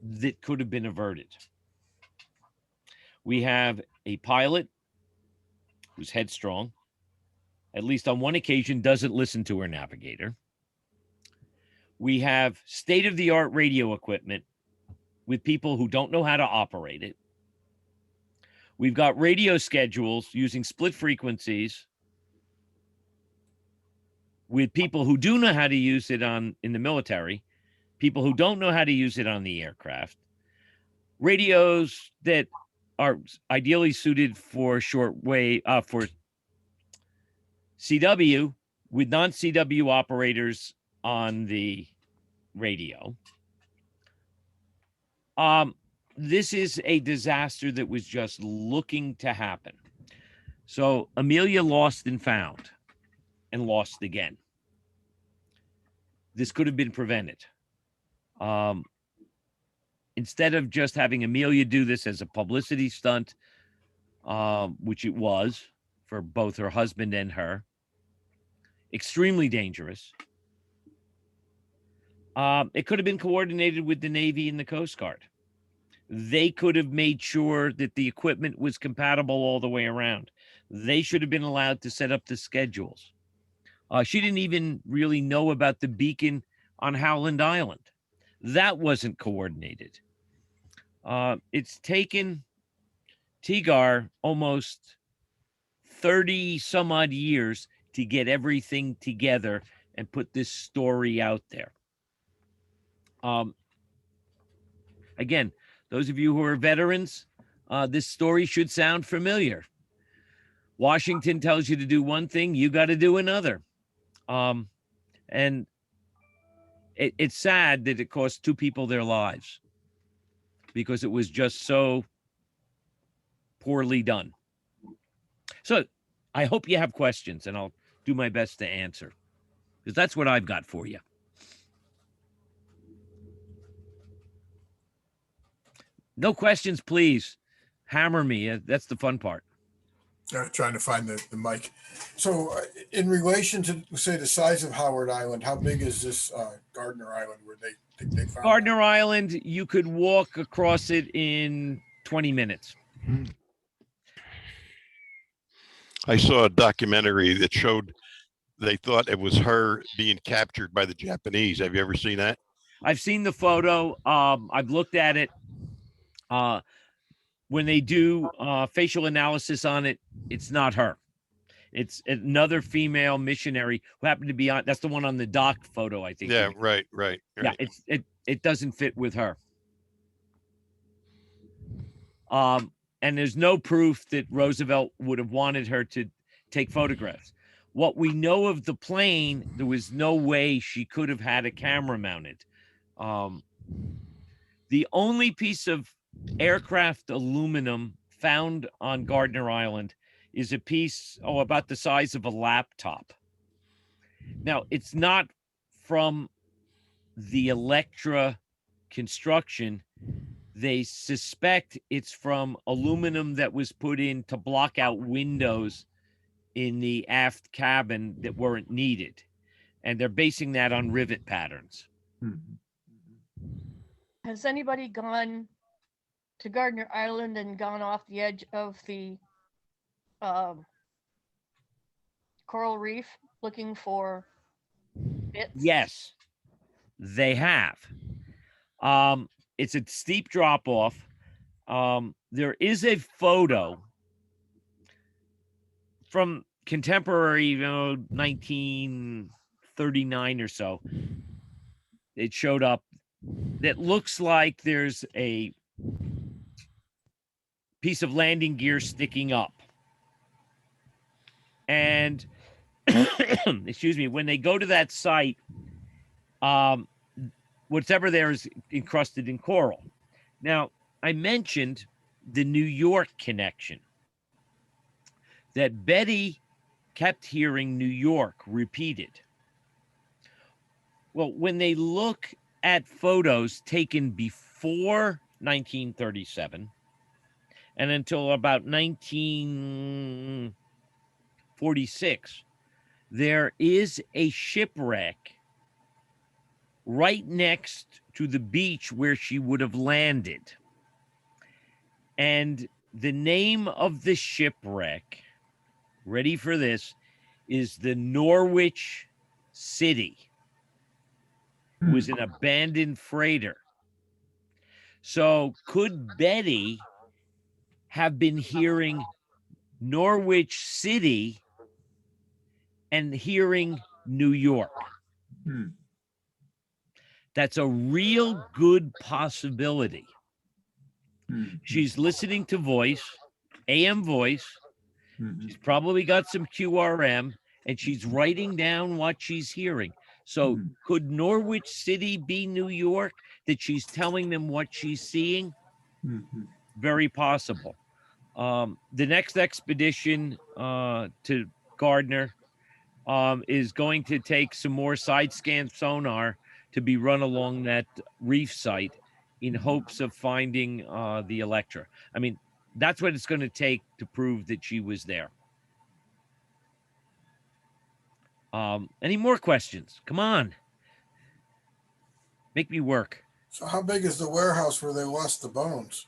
that could have been averted. We have a pilot who's headstrong, at least on one occasion doesn't listen to her navigator. We have state-of-the-art radio equipment with people who don't know how to operate it. We've got radio schedules using split frequencies with people who do know how to use it in the military, people who don't know how to use it on the aircraft, radios that are ideally suited for shortwave, for CW, with non-CW operators on the radio. This is a disaster that was just looking to happen. So Amelia lost and found, and lost again. This could have been prevented. Instead of just having Amelia do this as a publicity stunt, which it was for both her husband and her, extremely dangerous. It could have been coordinated with the Navy and the Coast Guard. They could have made sure that the equipment was compatible all the way around. They should have been allowed to set up the schedules. She didn't even really know about the beacon on Howland Island. That wasn't coordinated. It's taken Tigar almost 30 some odd years to get everything together and put this story out there. Again, those of you who are veterans, this story should sound familiar. Washington tells you to do one thing, you got to do another. And it's sad that it cost two people their lives because it was just so poorly done. So I hope you have questions, and I'll do my best to answer, because that's what I've got for you. No questions, please. Hammer me. That's the fun part. Trying to find the mic. So in relation to, say, the size of Howard Island, how big is this Gardner Island where they found Gardner Island, you could walk across it in 20 minutes. I saw a documentary that showed they thought it was her being captured by the Japanese. Have you ever seen that? I've seen the photo. I've looked at it. When they do facial analysis on it, it's not her. It's another female missionary who happened to be on. That's the one on the dock photo, I think. Yeah, right. Yeah, it doesn't fit with her. And there's no proof that Roosevelt would have wanted her to take photographs. What we know of the plane, there was no way she could have had a camera mounted. The only piece of aircraft aluminum found on Gardner Island is a piece, about the size of a laptop. Now, it's not from the Electra construction. They suspect it's from aluminum that was put in to block out windows in the aft cabin that weren't needed. And they're basing that on rivet patterns. Has anybody gone to Gardner Island and gone off the edge of the coral reef looking for bits? Yes, they have. It's a steep drop off. There is a photo from contemporary, 1939 or so. It showed up that looks like there's a piece of landing gear sticking up. And excuse me, when they go to that site, whatever there is encrusted in coral. Now, I mentioned the New York connection, that Betty kept hearing New York repeated. Well, when they look at photos taken before 1937 and until about 1946, there is a shipwreck right next to the beach where she would have landed. And the name of the shipwreck, ready for this, is the Norwich City. It was an abandoned freighter. So could Betty have been hearing Norwich City and hearing New York? That's a real good possibility. She's listening to voice, AM voice. She's probably got some QRM, and she's writing down what she's hearing. So could Norwich City be New York, that she's telling them what she's seeing? Very possible. The next expedition to Gardner is going to take some more side scan sonar to be run along that reef site in hopes of finding the Electra. I mean, that's what it's going to take to prove that she was there. Any more questions? Come on. Make me work. So how big is the warehouse where they lost the bones?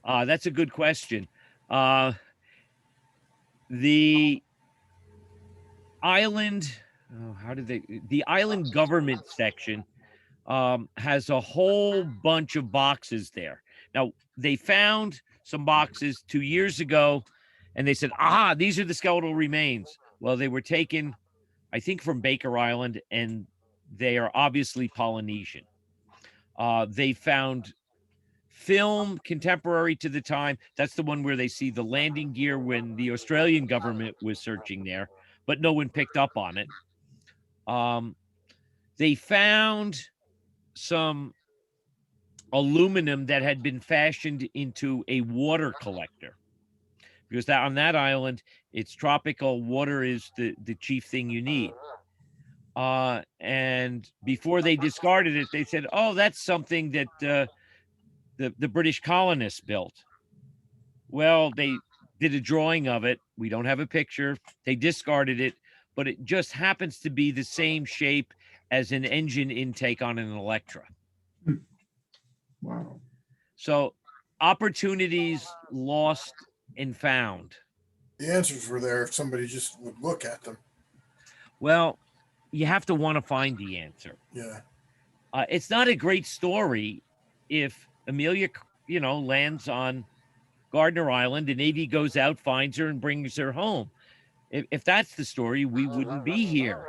That's a good question. The island, the island government section has a whole bunch of boxes there. Now, they found some boxes 2 years ago, and they said, these are the skeletal remains. Well, they were taken, I think, from Baker Island, and they are obviously Polynesian. They found film contemporary to the time. That's the one where they see the landing gear when the Australian government was searching there, but no one picked up on it. They found some aluminum that had been fashioned into a water collector, because that on that island, it's tropical. Water is the chief thing you need. And before they discarded it, they said, "Oh, that's something that the British colonists built." Well, they did a drawing of it. We don't have a picture. They discarded it, but it just happens to be the same shape as an engine intake on an Electra. Wow. So opportunities lost and found. The answers were there if somebody just would look at them. Well, you have to want to find the answer. Yeah. It's not a great story if Amelia, lands on Gardner Island, the Navy goes out, finds her, and brings her home. If that's the story, we wouldn't be here,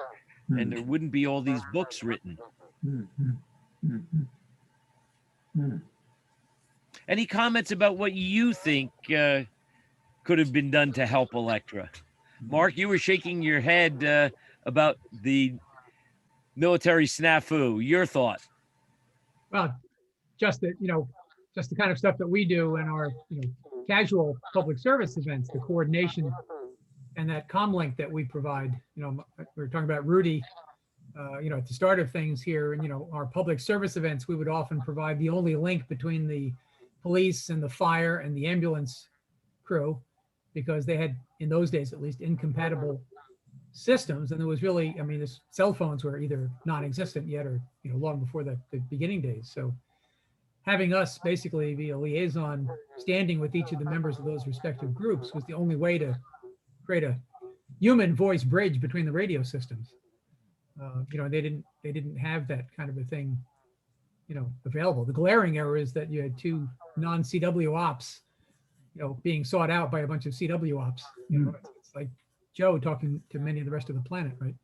and there wouldn't be all these books written. Any comments about what you think could have been done to help Electra? Mark, you were shaking your head about the military snafu. Your thought? Well, just the kind of stuff that we do in our, casual public service events, the coordination and that comlink that we provide. We were talking about Rudy, at the start of things here, and, our public service events, we would often provide the only link between the police and the fire and the ambulance crew, because they had, in those days at least, incompatible systems. And there was really, the cell phones were either non-existent yet or, long before the beginning days. So having us basically be a liaison standing with each of the members of those respective groups was the only way to create a human voice bridge between the radio systems. They didn't have that kind of a thing, available. The glaring error is that you had two non-CW ops, being sought out by a bunch of CW ops. It's like Joe talking to many of the rest of the planet, right?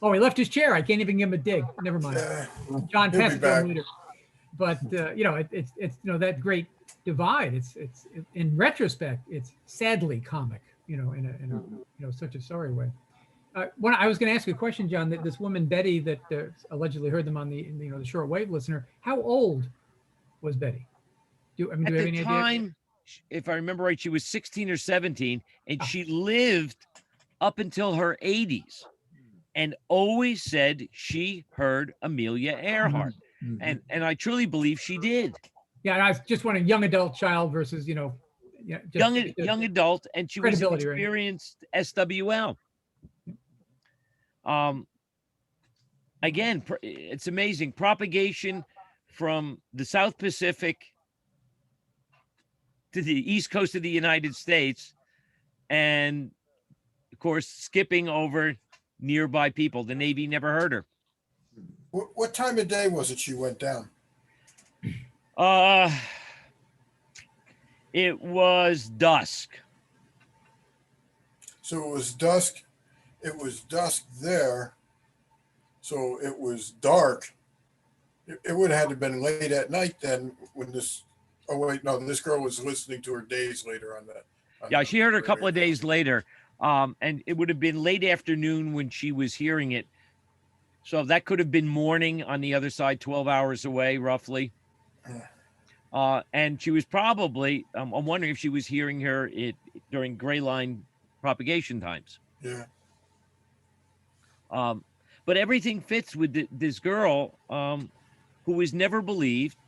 Oh, he left his chair. I can't even give him a dig. Never mind. John He'll be Pesco back. later. But it's that great divide. It's in retrospect, it's sadly comic. In a such a sorry way. I was going to ask you a question, John. That this woman Betty that allegedly heard them on the the shortwave listener. How old was Betty? Do we have any At the idea? time, if I remember right, she was 16 or 17, and she lived up until her 80s, and always said she heard Amelia Earhart, and I truly believe she did. Yeah, and I was just wondering, young adult child versus young adult, and she was an credibility, right? experienced SWL. Again, it's amazing propagation from the South Pacific to the East Coast of the United States, and of course, skipping over nearby people. The Navy never heard her. What time of day was it she went down? It was dusk. So it was dusk. It was dusk there. So it was dark. It would have had to been late at night then when this. Oh wait, no, this girl was listening to her days later on that. Yeah, she heard her a couple of days later. And it would have been late afternoon when she was hearing it. So that could have been morning on the other side, 12 hours away, roughly. And she was probably, I'm wondering if she was hearing her during gray line propagation times. Yeah. But everything fits with this girl who was never believed,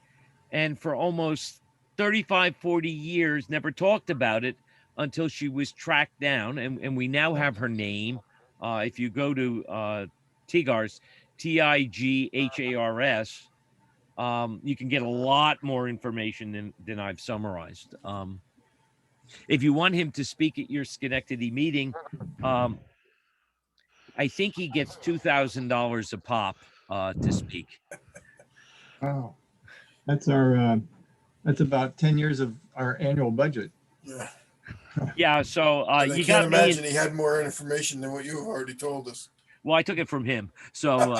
and for almost 35, 40 years, never talked about it until she was tracked down. And we now have her name. If you go to TGARS, TIGHARS, you can get a lot more information than I've summarized. If you want him to speak at your Schenectady meeting, I think he gets $2,000 a pop to speak. Wow. That's that's about 10 years of our annual budget. Yeah. Yeah, so And I you can't got me. imagine he had more information than what you have already told us. Well, I took it from him. So,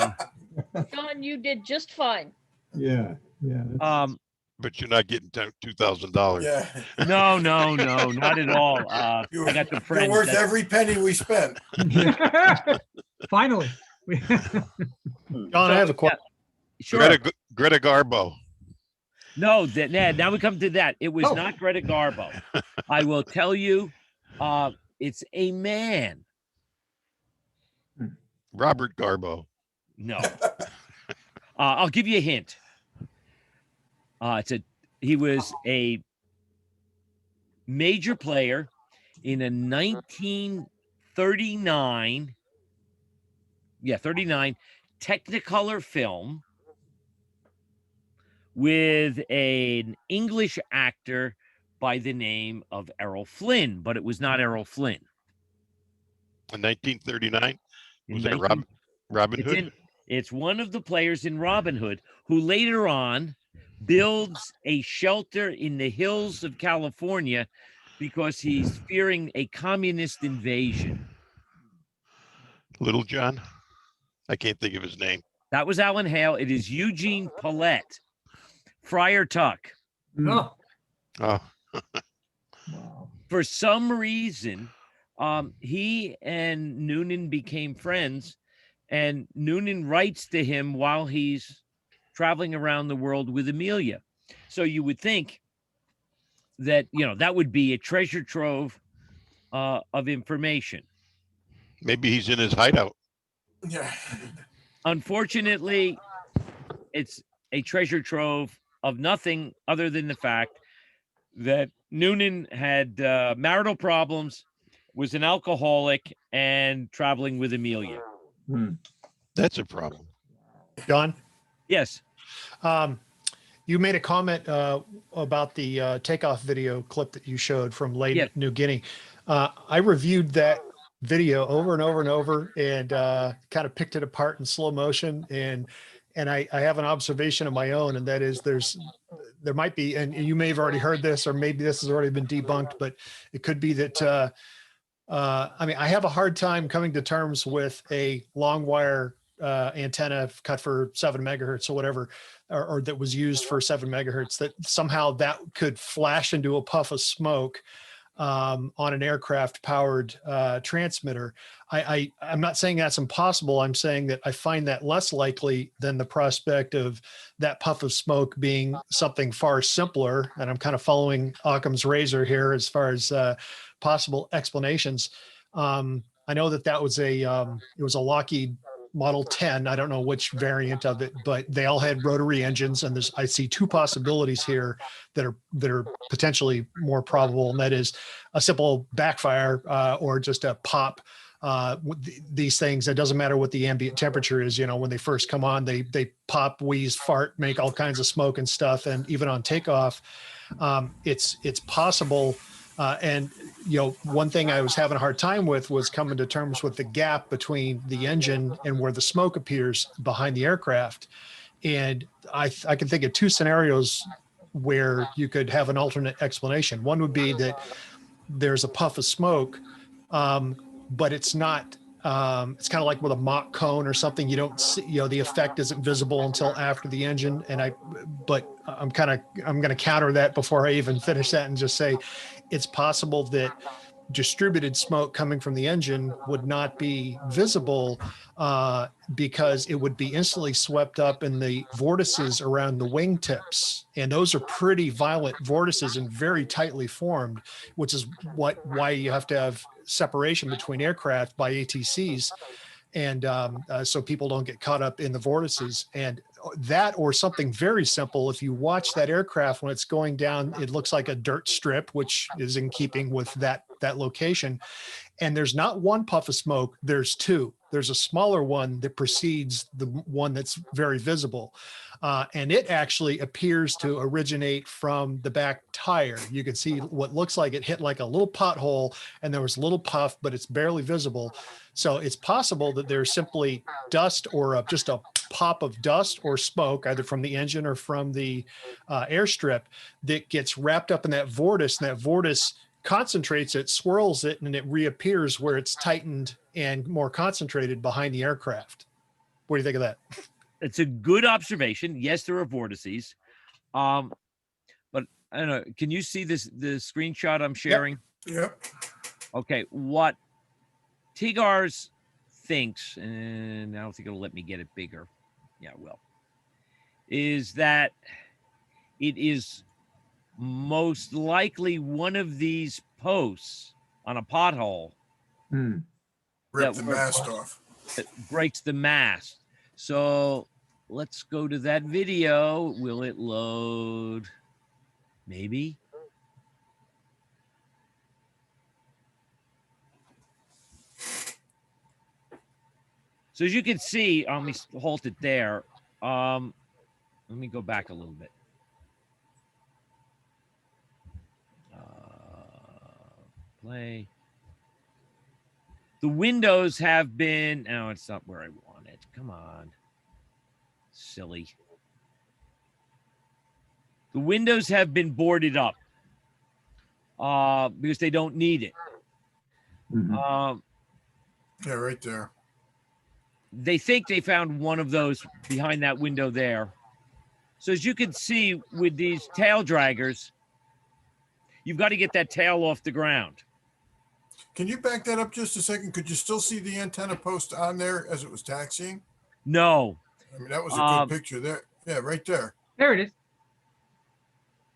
John, you did just fine. Yeah. Yeah. that's- But you're not getting $2,000. Yeah. no, not at all. I You're, got the you're friends. worth that- every penny we spent. Finally. John, I have a question. Sure. Greta Garbo. No, now we come to that. It was Oh. not Greta Garbo. I will tell you, it's a man. Robert Garbo. No. I'll give you a hint. He was a major player in a 1939 Technicolor film with an English actor by the name of Errol Flynn, but it was not Errol Flynn. In 1939. In Was that 19 Robin It's, Hood? it's one of the players in Robin Hood who later on builds a shelter in the hills of California because he's fearing a communist invasion. Little John? I can't think of his name. That was Alan Hale. It is Eugene Paulette, Friar Tuck. Oh, Oh, Wow. For some reason, he and Noonan became friends, and Noonan writes to him while he's traveling around the world with Amelia. So you would think that, that would be a treasure trove of information. maybe he's in his hideout. Yeah. Unfortunately, it's a treasure trove of nothing other than the fact that Noonan had marital problems, was an alcoholic, and traveling with Amelia. Hmm. That's a problem. John, Yes. you made a comment about the takeoff video clip that you showed from Leyte, Yes. New Guinea. I reviewed that video over and over and over and kind of picked it apart in slow motion. And I have an observation of my own, and that is there might be, and you may have already heard this, or maybe this has already been debunked, but it could be that, I have a hard time coming to terms with a long wire antenna cut for 7 megahertz or whatever, or that was used for 7 megahertz, that somehow that could flash into a puff of smoke on an aircraft powered transmitter. I'm not saying that's impossible. I'm saying that I find that less likely than the prospect of that puff of smoke being something far simpler. And I'm kind of following Occam's razor here as far as possible explanations. I know that was it was a Lockheed Model 10. I don't know which variant of it, but they all had rotary engines, and I see two possibilities here that are potentially more probable, and that is a simple backfire or just a pop. These things, it doesn't matter what the ambient temperature is. When they first come on, they pop, wheeze, fart, make all kinds of smoke and stuff, and even on takeoff, it's possible. And one thing I was having a hard time with was coming to terms with the gap between the engine and where the smoke appears behind the aircraft. And I can think of two scenarios where you could have an alternate explanation. One would be that there's a puff of smoke, but it's not. It's kind of like with a mock cone or something. You don't see, the effect isn't visible until after the engine. But I'm going to counter that before I even finish that and just say, it's possible that distributed smoke coming from the engine would not be visible because it would be instantly swept up in the vortices around the wingtips. And those are pretty violent vortices and very tightly formed, which is why you have to have separation between aircraft by ATCs. And so people don't get caught up in the vortices. And that, or something very simple, if you watch that aircraft when it's going down, it looks like a dirt strip, which is in keeping with that location. And there's not one puff of smoke, there's two. there's a smaller one that precedes the one that's very visible. And it actually appears to originate from the back tire. You can see what looks like it hit like a little pothole and there was a little puff, but it's barely visible. So it's possible that there's simply dust or just a pop of dust or smoke, either from the engine or from the airstrip, that gets wrapped up in that vortice, and that vortice concentrates it, swirls it, and it reappears where it's tightened and more concentrated behind the aircraft. What do you think of that? It's a good observation. Yes, there are vortices. But I don't know. Can you see the screenshot I'm sharing? Yep. Okay. What Tigars thinks, and I don't think it'll let me get it bigger. Yeah, it will. Is that it is most likely one of these posts on a pothole Hmm. Rip that the were- mast off. that breaks the mast. So let's go to that video. Will it load? Maybe. So as you can see, let me halt it there. Let me go back a little bit. Play. The windows have been. No, it's not where I want it. Come on. Silly. The windows have been boarded up because they don't need it. Mhm. Yeah, right there. They think they found one of those behind that window there. So as you can see with these tail draggers, you've got to get that tail off the ground. Can you back that up just a second? Could you still see the antenna post on there as it was taxiing? No, I mean, that was a good picture there. Yeah, right there. There it is.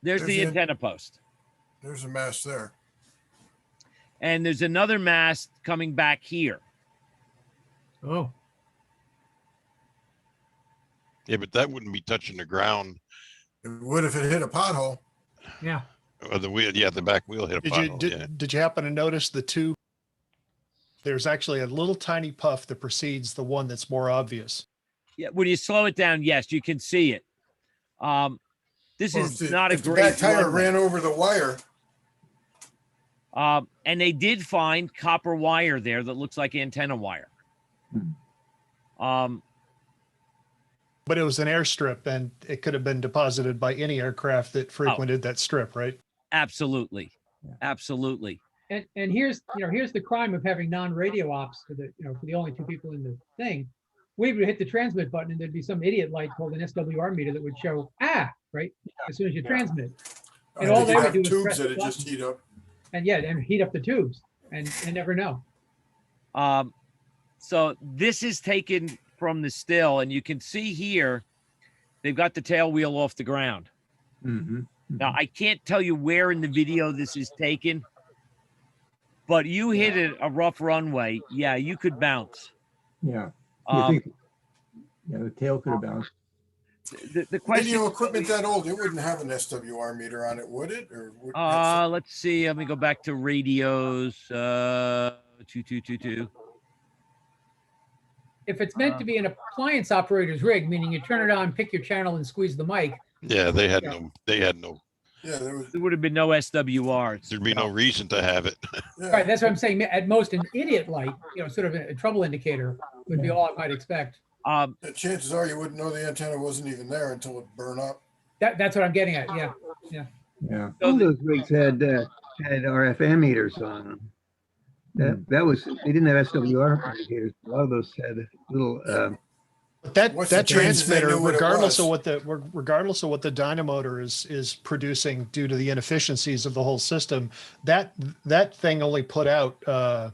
there's the There's the- antenna post. There's a mast there. And there's another mast coming back here. Oh, Yeah, but that wouldn't be touching the ground. It would if it hit a pothole. yeah. Or the wheel, yeah, the back wheel hit a Did you pothole. Yeah. did you happen to notice the two? There's actually a little tiny puff that precedes the one that's more obvious. Yeah, when you slow it down, yes, you can see it. This Well, is if the- not a if the great back tire runway. ran over the wire. And they did find copper wire there that looks like antenna wire. But it was an airstrip, and it could have been deposited by any aircraft that frequented that strip, right? Absolutely, absolutely. And here's the crime of having non-radio ops for the only two people in the thing. We would hit the transmit button and there'd be some idiot light called an SWR meter that would show right as soon as you transmit. And all they you would have do is tubes press the that it just button. heat up. And heat up the tubes and never know. So this is taken from the still, and you can see here they've got the tail wheel off the ground. Mhm. Now I can't tell you where in the video this is taken, but you hit a rough runway, yeah, you could bounce. Yeah. You Um, think, yeah, the tail could have bounced. the question. Radio equipment that old, it wouldn't have an SWR meter on it, would it? Or would Let's see. Let me go back to radios. 2222. If it's meant to be an appliance operator's rig, meaning you turn it on, pick your channel and squeeze the mic. Yeah, they had Yeah. no, yeah, there was. There would have been no SWRs. there'd be no reason to have it. Yeah. Right, that's what I'm saying. At most, an idiot light, sort of a trouble indicator would be all I might expect. Yeah, chances are you wouldn't know the antenna wasn't even there until it burned up. That's what I'm getting at. Yeah. Yeah. So All the- those rigs had RF meters on them. That was, they didn't have SWR indicators. A lot of those had little, But that Once the that changes, they transmitter, knew what it regardless of was. regardless of what the dynamotor is producing due to the inefficiencies of the whole system, that thing only put out a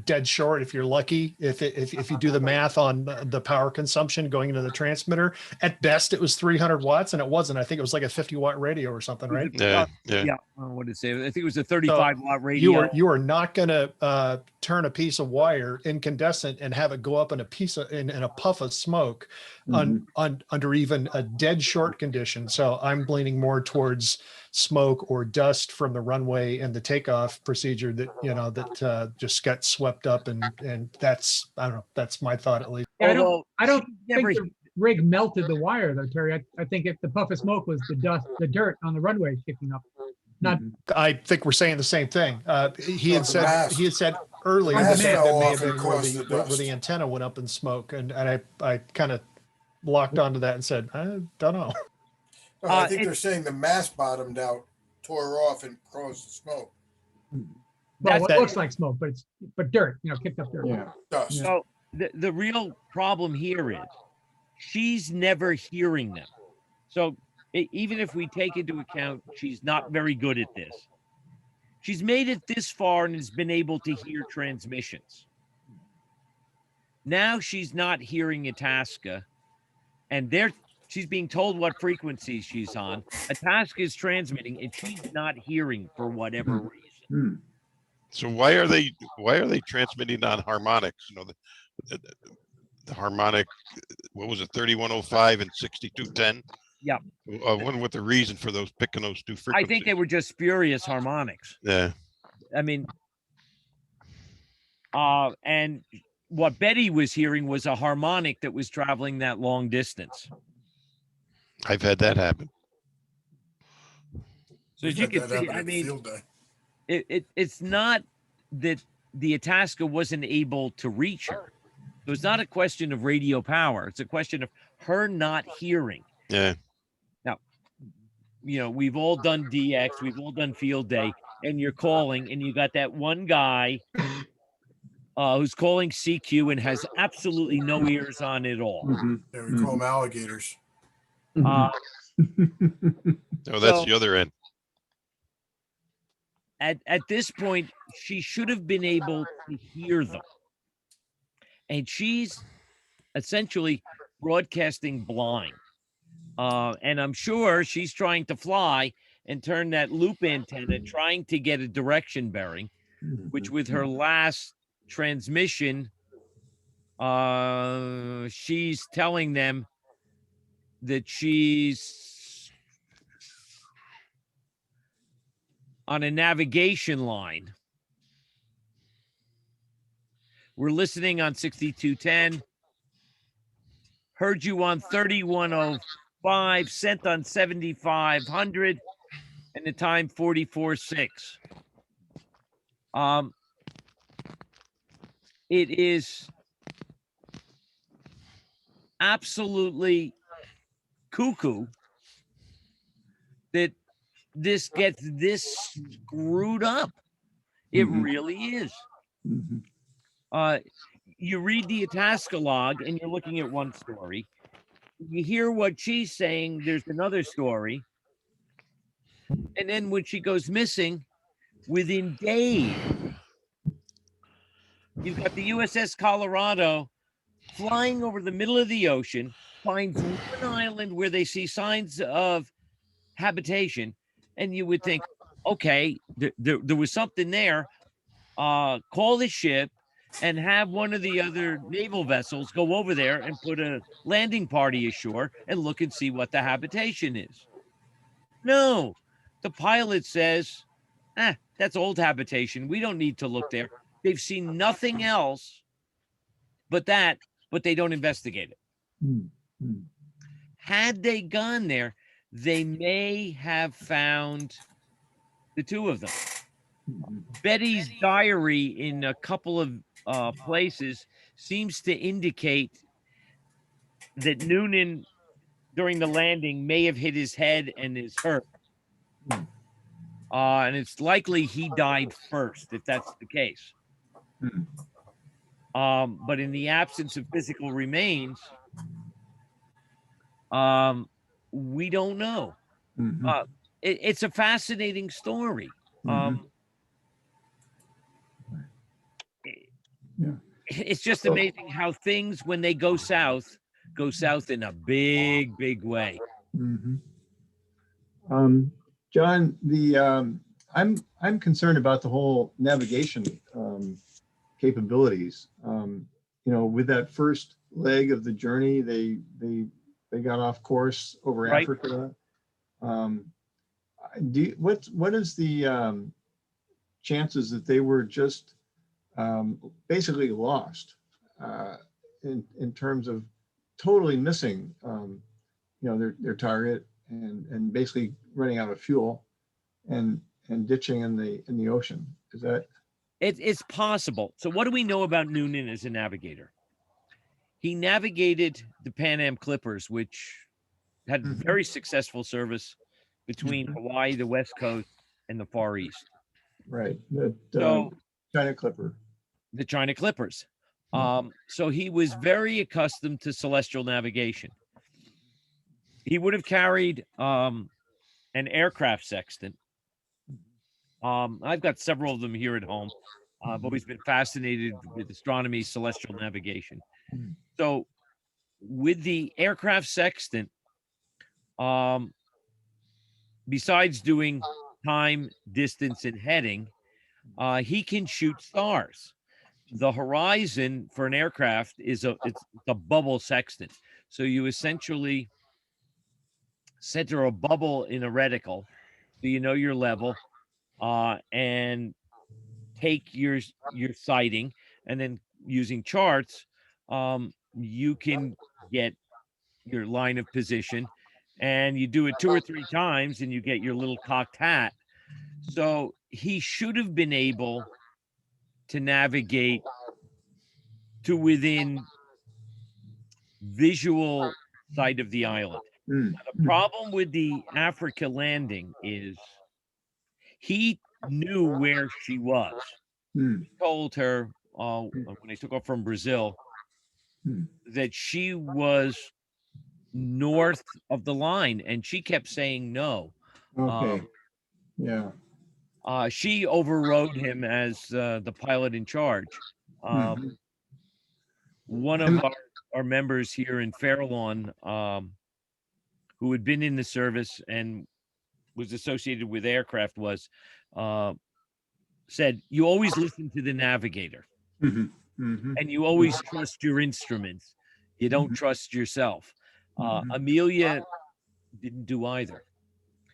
dead short if you're lucky. If you do the math on the power consumption going into the transmitter, at best it was 300 watts, and it wasn't. I think it was like a 50-watt radio or something, right? Yeah, yeah. Yeah. What did it say? I think it was a 35-watt radio. You are not going to turn a piece of wire incandescent and have it go up in a piece of, in a puff of smoke under even a dead short condition. So I'm leaning more towards smoke or dust from the runway and the takeoff procedure that, you know, that just got swept up. And that's, I don't know, that's my thought at least. Yeah, Although I don't she's think never, the rig melted the wire though, Terry. I think if the puff of smoke was the dust, the dirt on the runway kicking up. Not, I think we're saying the same thing. He No, had the said, mast. he had said earlier The that mast that fell may off have and been where caused the where the dust. antenna went up in smoke. And I kind of locked onto that and said, I don't know. No, I think and- they're saying the mast bottomed out, tore off, and caused the smoke. well, That's it that- looks like smoke, but dirt, you know, kicked up dirt. Yeah. Dust. so the real problem here is she's never hearing them. So even if we take into account she's not very good at this, she's made it this far and has been able to hear transmissions. Now she's not hearing Itasca, and she's being told what frequency she's on. Itasca is transmitting, and she's not hearing for whatever reason. So why are they transmitting on harmonics? You know, the harmonic, what was it, 3105 and 6210? Yep. I wonder what the reason for those picking those two I frequencies. think they were just spurious harmonics. Yeah. I mean, and what Betty was hearing was a harmonic that was traveling that long distance. I've had that happen. So as We've you had can that see, happen I at mean, field day. it's not that the Itasca wasn't able to reach her. So it's not a question of radio power. It's a question of her not hearing. Yeah. Now, you know, we've all done DX, we've all done field day, and you're calling, and you got that one guy who's calling CQ and has absolutely no ears on at all. Yeah, we call them alligators. Uh, No, that's So- the other end. at this point, she should have been able to hear them. And she's essentially broadcasting blind. And I'm sure she's trying to fly and turn that loop antenna, trying to get a direction bearing, which with her last transmission, she's telling them that she's on a navigation line. We're listening on 6210. Heard you on 3105, sent on 7500, and the time 44.6. It is absolutely cuckoo that this gets this screwed up. It really is. You read the Itasca log and you're looking at one story. You hear what she's saying, there's another story. And then when she goes missing, within days, you've got the USS Colorado flying over the middle of the ocean, finds one island where they see signs of habitation. And you would think, okay, there was something there. Call the ship and have one of the other naval vessels go over there and put a landing party ashore and look and see what the habitation is. No, the pilot says, that's old habitation. We don't need to look there. They've seen nothing else but that, but they don't investigate it. Had they gone there, they may have found the two of them. Betty's diary in a couple of places seems to indicate that Noonan during the landing may have hit his head and is hurt. And it's likely he died first, if that's the case. But in the absence of physical remains, we don't know. It's a fascinating story. It's just amazing how things, when they go south in a big, big way. John, I'm concerned about the whole navigation capabilities. With that first leg of the journey, they got off course over Right. Africa. What is the chances that they were just basically lost in terms of totally missing their target and basically running out of fuel and ditching in the ocean? Is that? It's possible. So what do we know about Noonan as a navigator? He navigated the Pan Am Clippers, which had very successful service between Hawaii, the West Coast, and the Far East. Right. The So China Clipper. the China Clippers. Yeah. So he was very accustomed to celestial navigation. He would have carried an aircraft sextant. I've got several of them here at home. I've always been fascinated with astronomy, celestial navigation. So with the aircraft sextant, besides doing time, distance, and heading, he can shoot stars. The horizon for an aircraft is it's a bubble sextant. So you essentially center a bubble in a reticle, so you know your level, and take your sighting, and then using charts, you can get your line of position, and you do it 2 or 3 times, and you get your little cocked hat. So he should have been able to navigate to within visual sight of the island. Now, the problem with the Africa landing is he knew where she was. He told her when they took off from Brazil that she was north of the line, and she kept saying no. Okay. Yeah. She overrode him as the pilot in charge. One of our members here in Fairlawn, who had been in the service and was associated with aircraft, said, "You always listen to the navigator, and you always trust your instruments. You don't trust yourself." Amelia didn't do either.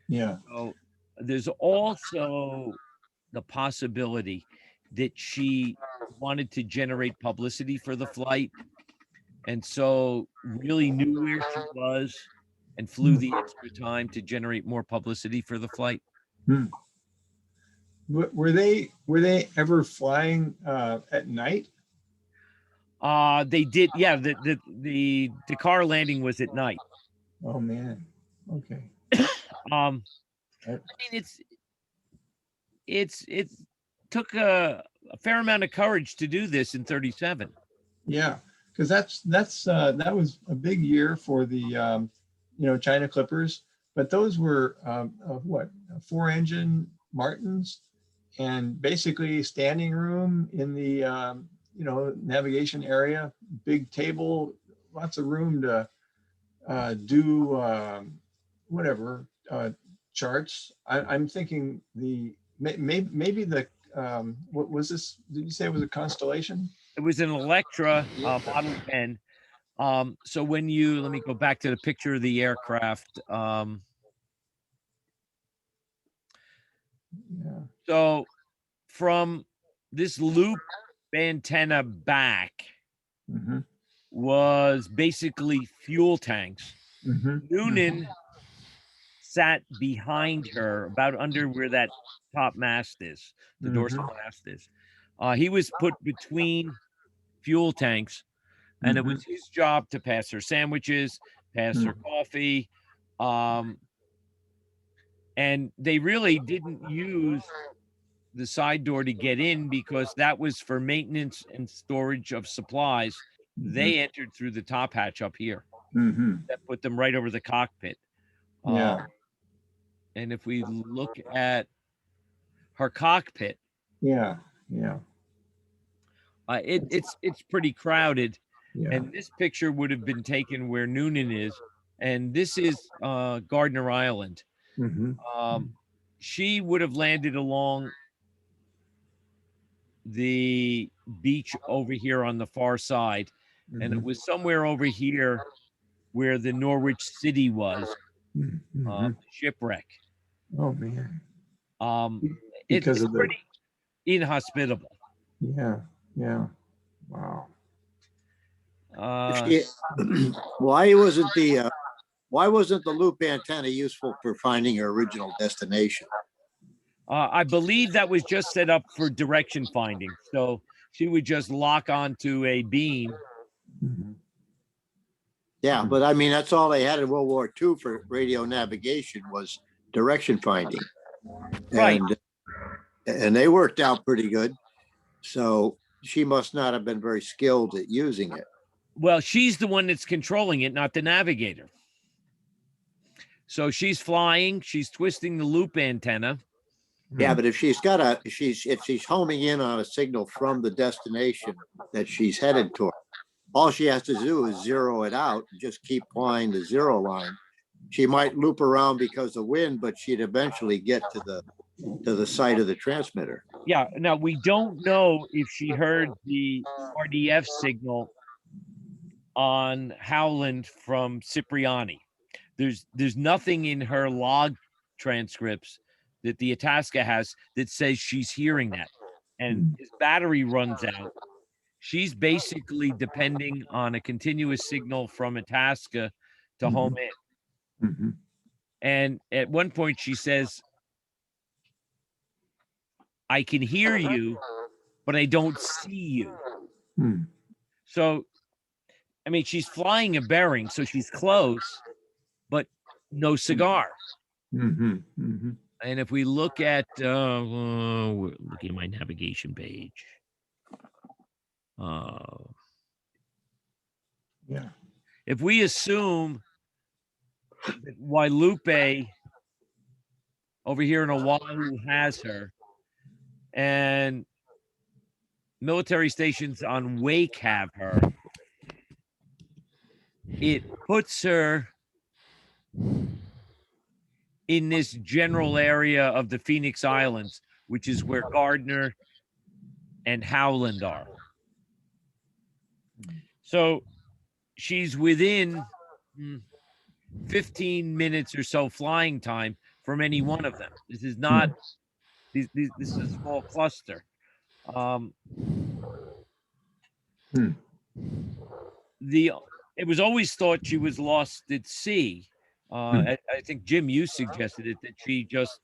Yeah. So there's also the possibility that she wanted to generate publicity for the flight, and so really knew where she was and flew the extra time to generate more publicity for the flight. Were they ever flying at night? They did. Yeah, the Dakar landing was at night. Oh man. Okay. I mean, it took a fair amount of courage to do this in 37. Yeah, because that was a big year for the China Clippers, but those were what, 4-engine Martins, and basically standing room in the navigation area, big table, lots of room to do whatever charts. I'm thinking maybe the what was this? Did you say it was a Constellation? It was an Electra Model 10. So when let me go back to the picture of the aircraft. Yeah. So from this loop antenna back was basically fuel tanks. Noonan sat behind her, about under where that top mast is, the dorsal mast is. He was put between fuel tanks, and it was his job to pass her sandwiches, pass her coffee. And they really didn't use the side door to get in because that was for maintenance and storage of supplies. They entered through the top hatch up here. That put them right over the cockpit. Yeah. And if we look at her cockpit, it's pretty crowded. Yeah. And this picture would have been taken where Noonan is, and this is Gardner Island. She would have landed along the beach over here on the far side. And it was somewhere over here where the Norwich City was, shipwreck. Oh, man. It's Because of the, pretty inhospitable. yeah, yeah. Wow. Uh, Why wasn't the loop antenna useful for finding your original destination? I believe that was just set up for direction finding. So she would just lock onto a beam. Yeah, but I mean, that's all they had in World War II for radio navigation was direction finding. Right. And they worked out pretty good. So she must not have been very skilled at using it. Well, she's the one that's controlling it, not the navigator. So she's flying, she's twisting the loop antenna. Yeah, but if she's homing in on a signal from the destination that she's headed toward, all she has to do is zero it out and just keep flying the zero line. She might loop around because of wind, but she'd eventually get to the site of the transmitter. Yeah. Now we don't know if she heard the RDF signal on Howland from Cipriani. There's nothing in her log transcripts that the Itasca has that says she's hearing that. And his battery runs out. She's basically depending on a continuous signal from Itasca to home in. And at one point she says, I can hear you, but I don't see you. So, I mean, she's flying a bearing, so she's close, but no cigar. And if we look at, look at my navigation page. Yeah. If we assume that Wailupe over here in Oahu has her, and military stations on Wake have her, it puts her in this general area of the Phoenix Islands, which is where Gardner and Howland are. So she's within 15 minutes or so flying time from any one of them. This is not, this is a small cluster. It was always thought she was lost at sea. I think Jim, you suggested it, that she just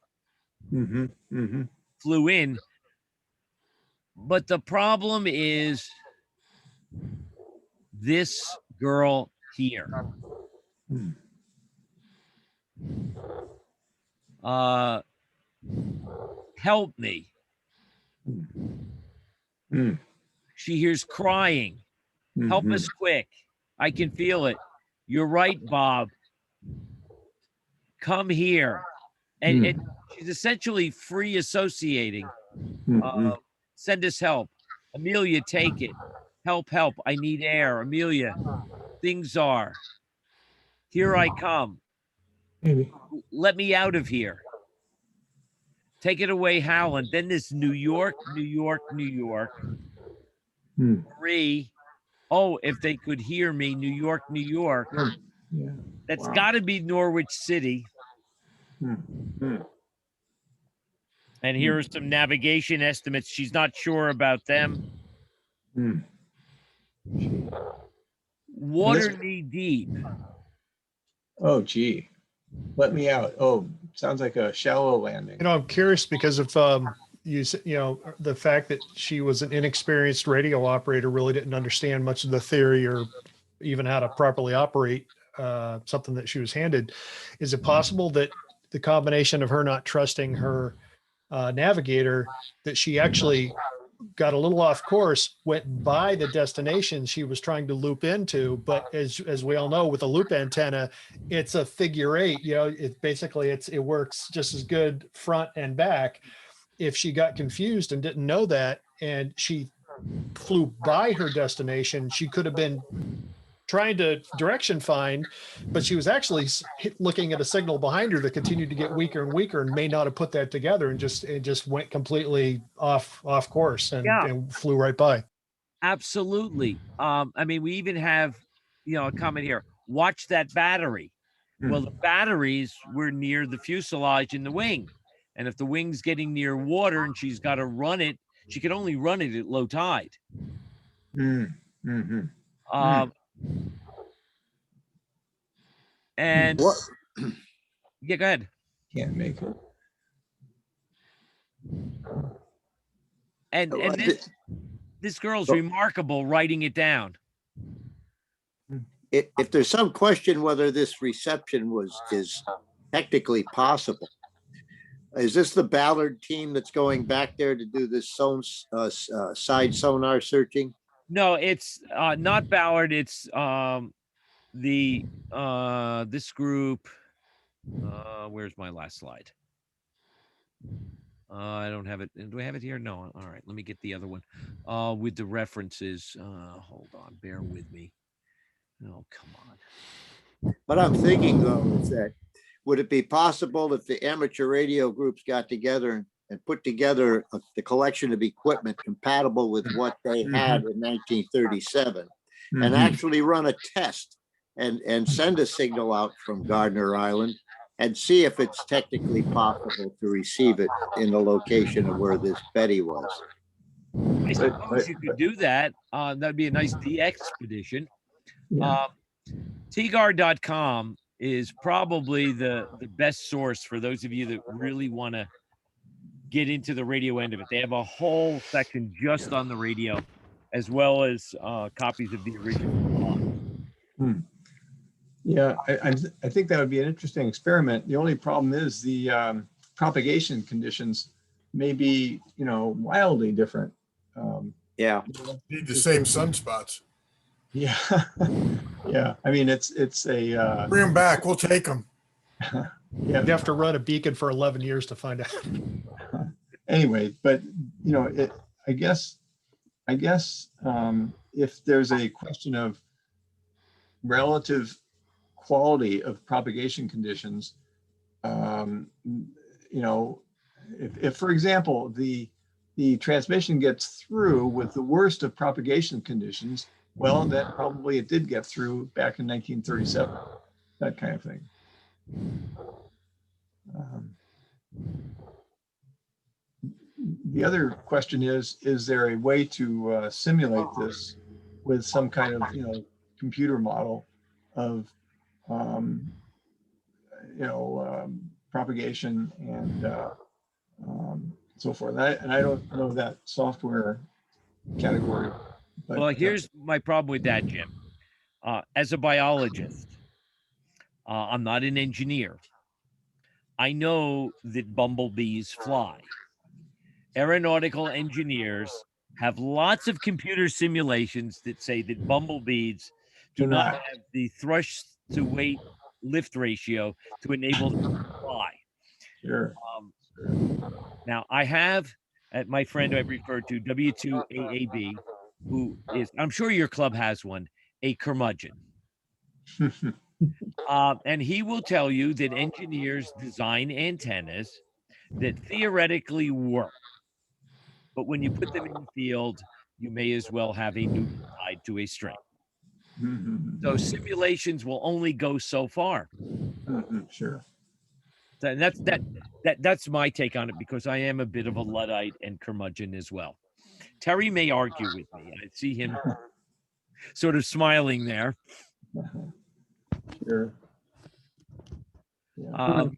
flew in. But the problem is this girl here. Help me. She hears crying. Help us quick. I can feel it. You're right, Bob. Come here. And she's essentially free associating. Send us help. Amelia, take it. Help, help. I need air. Amelia, things are. Here I come. Maybe. Let me out of here. Take it away, Howland. Then this New York, New York, New York. 3. Oh, if they could hear me, New York, New York. Yeah. That's got to be Norwich City. And here are some navigation estimates. She's not sure about them. Water knee deep. Oh, gee. Let me out. Oh, sounds like a shallow landing. You know, I'm curious because of the fact that she was an inexperienced radio operator, really didn't understand much of the theory or even how to properly operate something that she was handed. Is it possible that the combination of her not trusting her navigator, that she actually got a little off course, went by the destination she was trying to loop into, but as we all know, with a loop antenna, it's a figure 8. You know, it works just as good front and back. If she got confused and didn't know that, and she flew by her destination, she could have been trying to direction find, but she was actually looking at a signal behind her that continued to get weaker and weaker, and may not have put that together, and just went completely off course and flew right by. Absolutely. I mean, we even have, a comment here. Watch that battery. Well, the batteries were near the fuselage in the wing. And if the wing's getting near water and she's got to run it, she can only run it at low tide. Mm-hmm. Um, and What, yeah, go ahead. Can't make it. And this girl's So- remarkable writing it down. if there's some question whether this reception is technically possible, is this the Ballard team that's going back there to do this side sonar searching? No, it's not Ballard. It's this group. Where's my last slide? I don't have it. Do I have it here? No. All right. Let me get the other one. With the references. Hold on. Bear with me. Oh, come on. What I'm thinking though is that, would it be possible if the amateur radio groups got together and put together the collection of equipment compatible with what they had in 1937 and actually run a test and send a signal out from Gardner Island and see if it's technically possible to receive it in the location of where this Betty was? I suppose you could do that. That'd be a nice de-expedition. Yeah. TGAR.com is probably the best source for those of you that really want to get into the radio end of it. They have a whole section just on the radio, as well as copies of the original. Yeah, I think that would be an interesting experiment. The only problem is the propagation conditions may be, wildly different. Yeah. Need the same sunspots. Yeah, yeah. I mean, it's a. Bring them back. We'll take them. Yeah. You'd have to run a beacon for 11 years to find out. Anyway, but I guess if there's a question of relative quality of propagation conditions, if for example the transmission gets through with the worst of propagation conditions, well, then probably it did get through back in 1937, that kind of thing. The other question is there a way to simulate this with some kind of, computer model of, propagation and so forth. And I don't know that software category. But, Well, here's my problem with that, Jim. As a biologist, I'm not an engineer. I know that bumblebees fly. Aeronautical engineers have lots of computer simulations that say that bumblebees do not have the thrust to weight lift ratio to enable them to fly. Sure. Now, I have my friend I referred to, W2AAB, who is, I'm sure your club has one, a curmudgeon. And he will tell you that engineers design antennas that theoretically work. But when you put them in the field, you may as well have a noose tied to a string. So simulations will only go so far. Sure. And that's my take on it, because I am a bit of a Luddite and curmudgeon as well. Terry may argue with me. I see him sort of smiling there. Sure. I'm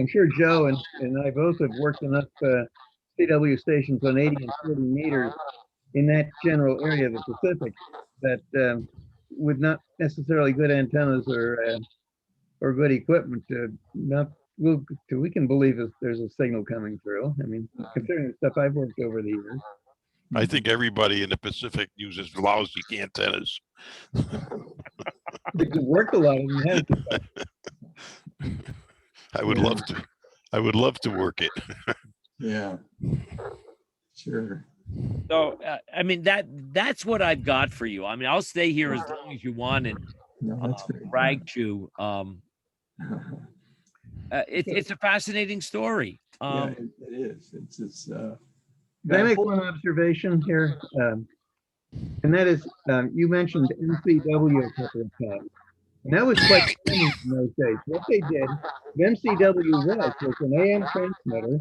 sure Joe and I both have worked enough CW stations on 80 and 40 meters in that general area of the Pacific that with not necessarily good antennas or good equipment, we can believe if there's a signal coming through. I mean, considering the stuff I've worked over the years. I think everybody in the Pacific uses lousy antennas. It worked a lot of them. I would love to. I would love to work it. Yeah. Sure. So, I mean, that's what I've got for you. I mean, I'll stay here as long as you want and brag to. It's a fascinating story. Yeah, it is. It's Can I make one observation here? And that is, you mentioned MCW a couple of times. And that was quite common in those days. What they did, what MCW was an AM transmitter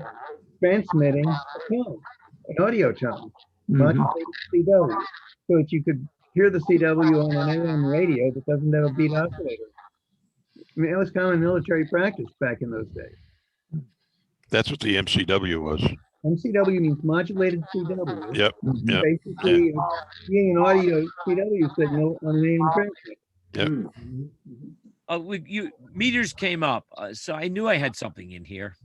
transmitting a tone, an audio tone, modulated CW. So that you could hear the CW on an AM radio that doesn't have a beat oscillator. I mean, it was common military practice back in those days. That's what the MCW was. MCW means modulated CW. Yep. Yep. Basically, being an audio CW signal on an AM transmitter. Yep. Meters came up, so I knew I had something in here.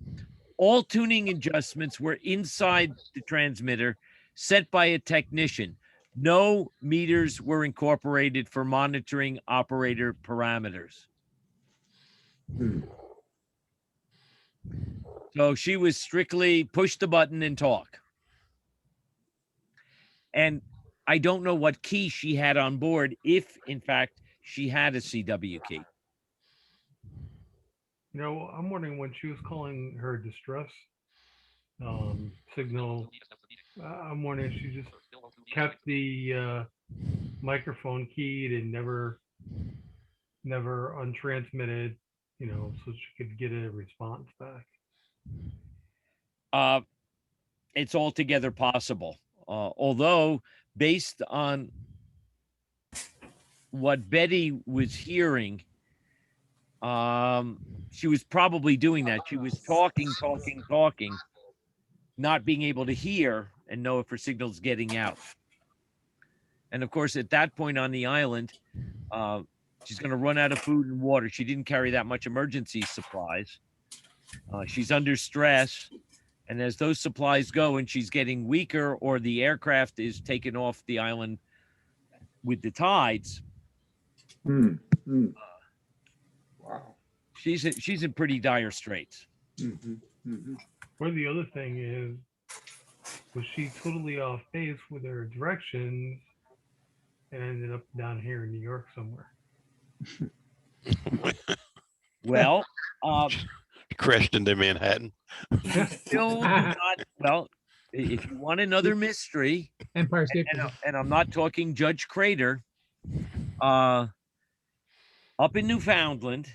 All tuning adjustments were inside the transmitter, set by a technician. No meters were incorporated for monitoring operator parameters. So she was strictly push the button and talk. And I don't know what key she had on board, if in fact she had a CW key. You know, I'm wondering when she was calling her distress signal, I'm wondering if she just kept the microphone keyed and never untransmitted, you know, so she could get a response back. It's altogether possible. Although based on what Betty was hearing, she was probably doing that. She was talking, not being able to hear and know if her signal's getting out. And of course, at that point on the island, she's going to run out of food and water. She didn't carry that much emergency supplies. She's under stress. And as those supplies go and she's getting weaker or the aircraft is taken off the island with the tides, Wow. she's in pretty dire straits. Or the other thing is, was she totally off base with her directions and ended up down here in New York somewhere? Well, Crashed into Manhattan. still not, well, if you want another mystery, Empire State and I'm not talking Judge Crater, up in Newfoundland,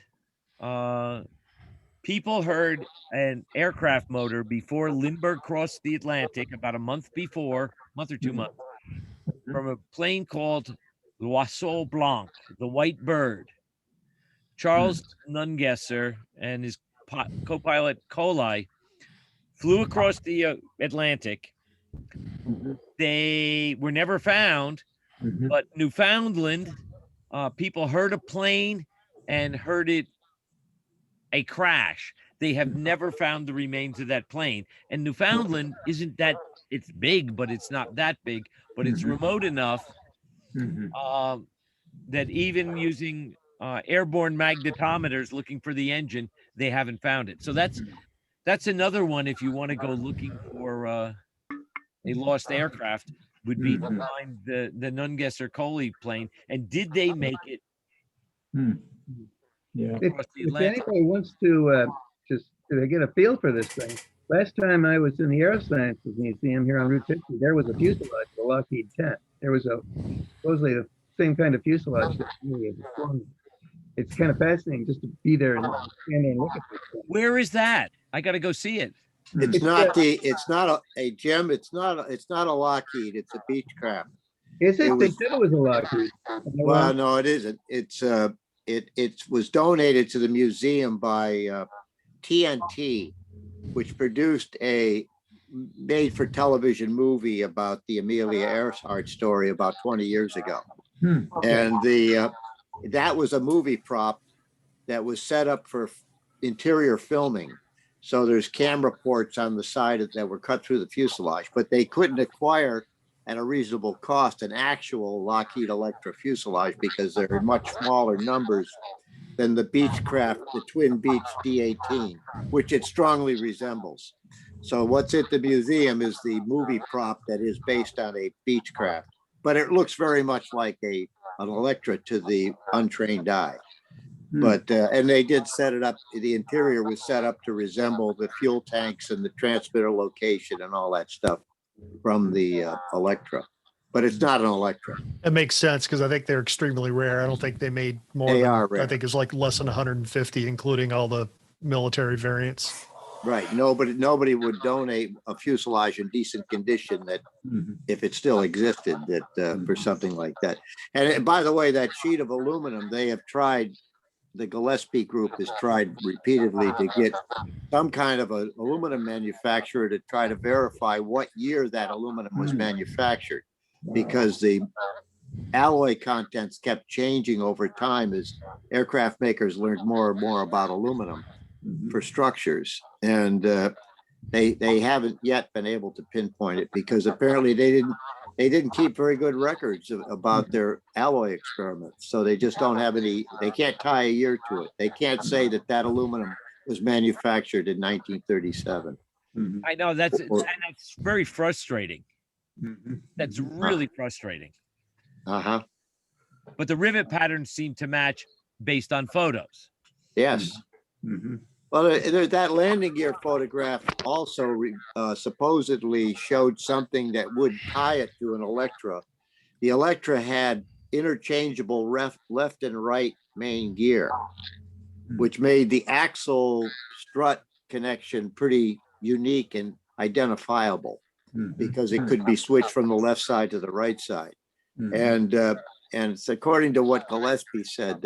people heard an aircraft motor before Lindbergh crossed the Atlantic about a month or 2 months, from a plane called L'Oiseau Blanc, the White Bird. Charles Nungesser and his co-pilot Coley flew across the Atlantic. They were never found, but Newfoundland people heard a plane and heard a crash. They have never found the remains of that plane. And Newfoundland isn't that, it's big, but it's not that big, but it's remote enough that even using airborne magnetometers looking for the engine, they haven't found it. So that's another one. If you want to go looking for a lost aircraft, would be to find the Nungesser Coley plane. And did they make it across the If Atlantic? anybody wants to just to get a feel for this thing, last time I was in the Aerosciences Museum here on Route 50, there was a fuselage of a Lockheed 10. There was supposedly the same kind of fuselage that Amelia was flying. It's kind of fascinating just to be there and stand there and look at this thing. Where is that? I got to go see it. It's not a Jim. It's not a Lockheed. It's a Beechcraft. Is it? They said it was a Lockheed. Well, no, it isn't. It was donated to the museum by TNT, which produced a made-for-television movie about the Amelia Earhart story about 20 years ago. And that was a movie prop that was set up for interior filming. So there's camera ports on the side that were cut through the fuselage, but they couldn't acquire at a reasonable cost an actual Lockheed Electra fuselage because they're in much smaller numbers than the Beechcraft, the Twin Beech D-18, which it strongly resembles. So what's at the museum is the movie prop that is based on a Beechcraft, but it looks very much like an Electra to the untrained eye. But and they did set it up. The interior was set up to resemble the fuel tanks and the transmitter location and all that stuff from the Electra. but it's not an Electra. It makes sense because I think they're extremely rare. I don't think they made more They than, are I rare. think it's like less than 150, including all the military variants. Right. Nobody would donate a fuselage in decent condition that if it still existed that for something like that. And by the way, that sheet of aluminum, they have tried, the Gillespie group has tried repeatedly to get some kind of an aluminum manufacturer to try to verify what year that aluminum was manufactured, because the alloy contents kept changing over time as aircraft makers learned more and more about aluminum for structures. And they haven't yet been able to pinpoint it because apparently they didn't keep very good records about their alloy experiments. So they just don't have any, they can't tie a year to it. They can't say that aluminum was manufactured in 1937. I know that's very frustrating. That's really frustrating. Uh-huh. But the rivet patterns seem to match based on photos. Yes. Well, that landing gear photograph also supposedly showed something that would tie it to an Electra. The Electra had interchangeable left and right main gear, which made the axle strut connection pretty unique and identifiable because it could be switched from the left side to the right side. And it's according to what Gillespie said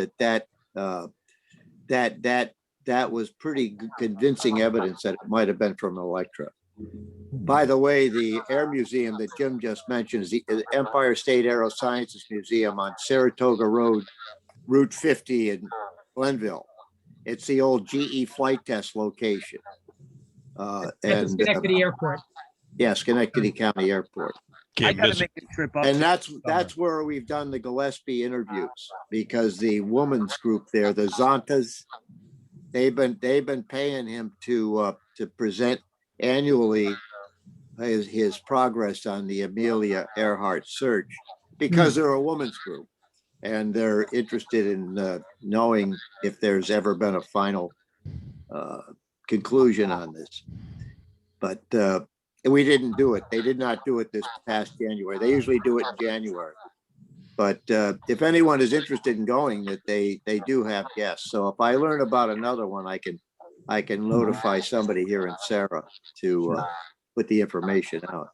that was pretty convincing evidence that it might have been from Electra. By the way, the Air Museum that Jim just mentioned is the Empire State Aerosciences Museum on Saratoga Road, Route 50 in Glenville. It's the old GE flight test location. At the Schenectady Airport. Yeah, Schenectady County Airport. I gotta make a trip up. And that's where we've done the Gillespie interviews, because the women's group there, the Zontas, they've been paying him to present annually his progress on the Amelia Earhart search, because they're a women's group and they're interested in knowing if there's ever been a final conclusion on this. But we didn't do it. They did not do it this past January. They usually do it in January. But if anyone is interested in going, that they do have guests. So if I learn about another one, I can notify somebody here in Sarah to put the information out.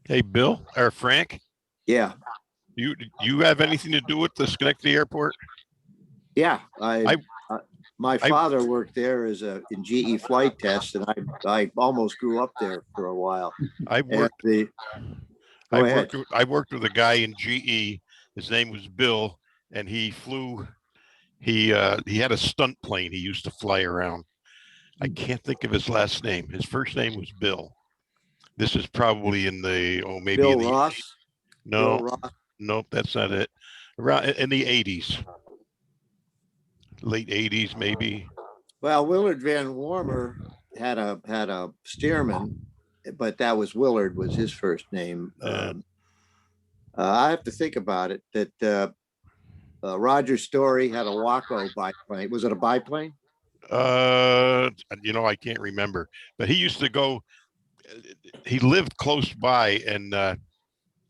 Hey, Bill or Frank, Yeah, you have anything to do with the Schenectady Airport? yeah. My father worked there in GE flight tests, and I almost grew up there for a while. I worked with a guy in GE. His name was Bill, and he flew. He had a stunt plane he used to fly around. I can't think of his last name. His first name was Bill. This is probably in the maybe Bill in the Ross. no, Bill Ross. nope, that's not it. Around in the 80s, late 80s maybe. Well, Willard Van Warmer had a steerman, but that was Willard was his first name. I have to think about it. That Roger Story had a Waco biplane. Was it a biplane? I can't remember, but he used to go. He lived close by, and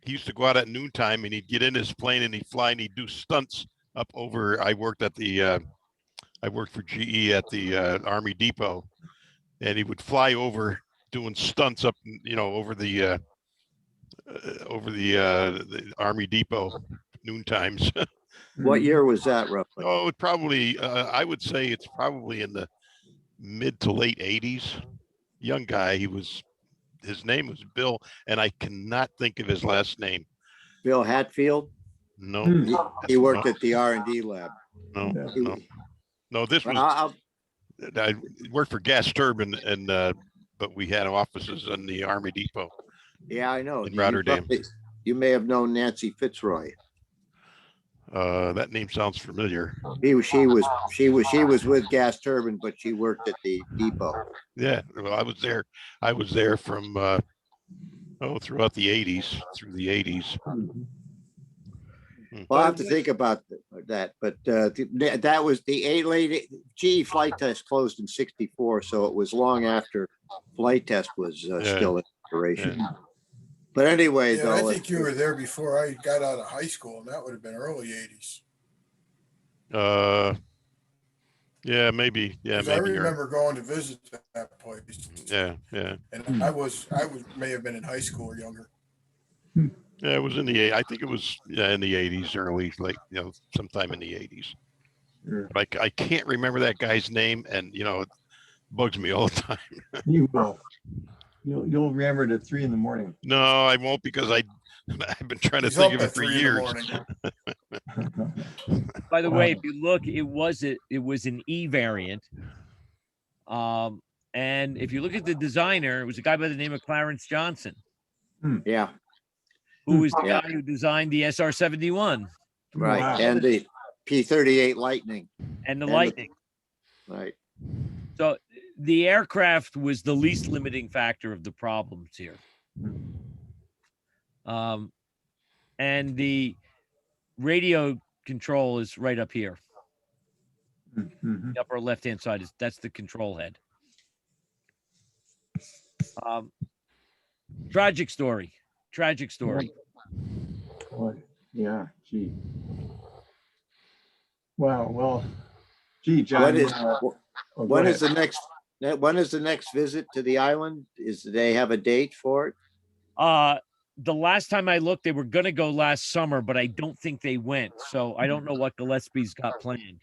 he used to go out at noontime, and he'd get in his plane and he'd fly and he'd do stunts up over. I worked for GE at the Army Depot, and he would fly over doing stunts up, over the Army Depot noon times. What year was that roughly? Oh, it probably, I would say it's probably in the mid to late 80s. Young guy. His name was Bill, and I cannot think of his last name. Bill Hatfield? No. He worked at the R&D lab. No, this was, I worked for Gas Turbine, and but we had offices in the Army Depot. Yeah, I know. In Rotterdam. You may have known Nancy Fitzroy. That name sounds familiar. She was with Gas Turbine, but she worked at the depot. Yeah, well, I was there from throughout the 80s, through the 80s. Well, I have to think about that, but that was the late GE flight test closed in '64, so it was long after flight test was still in operation. Yeah. But anyway, Yeah, I though, think you were there before I got out of high school, and that would have been early 80s. Yeah, maybe. Yeah, Because I maybe. remember going to visit that place. Yeah, yeah. And may have been in high school or younger. Yeah, it was in the, I think it was in the 80s, early, like, sometime in the 80s. Sure. Like, I can't remember that guy's name, and, it bugs me all the time. You will. You'll remember it at 3 in the morning. No, I won't, because I've been trying to He's think up of it at for 3 in the years. morning. By the way, if you look, it was an E variant. And if you look at the designer, it was a guy by the name of Clarence Johnson, yeah, who was the Yeah. guy who designed the SR-71 right. Wow. And the P-38 Lightning, and the And the- Lightning. right. So the aircraft was the least limiting factor of the problems here. And the radio control is right up here. Mhm. The upper left-hand side that's the control head. Tragic story. Boy, yeah, gee. Wow, well, gee, John. When is oh, go when ahead. is the next visit to the island? Do they have a date for it? The last time I looked, they were going to go last summer, but I don't think they went. So I don't know what Gillespie's got planned.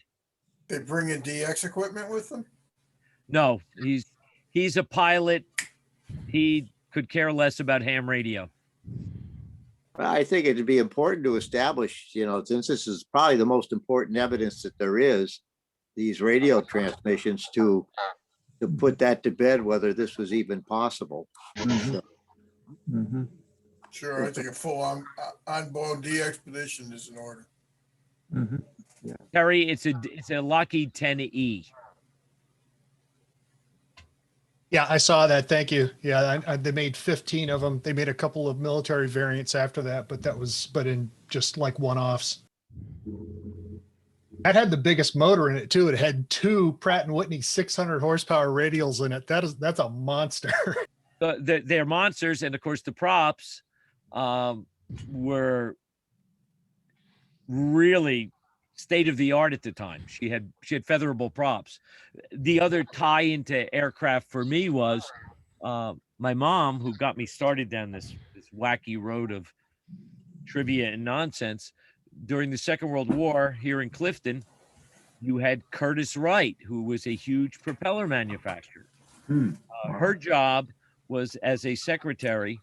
They bring in DX equipment with them? No, he's a pilot. He could care less about ham radio. I think it'd be important to establish, since this is probably the most important evidence that there is, these radio transmissions, to put that to bed, whether this was even possible. Mhm. Mhm. Sure, I think a full on-board de-expedition is in order. Mhm. Terry, it's a Lockheed 10E. Yeah, I saw that. Thank you. Yeah, they made 15 of them. They made a couple of military variants after that, but in just like one-offs. That had the biggest motor in it too. It had 2 Pratt & Whitney 600 horsepower radials in it. That's a monster. They're monsters, and of course the props were really state of the art at the time. She had featherable props. The other tie into aircraft for me was my mom, who got me started down this wacky road of trivia and nonsense. During the Second World War here in Clifton, you had Curtiss Wright, who was a huge propeller manufacturer. Her job was as a secretary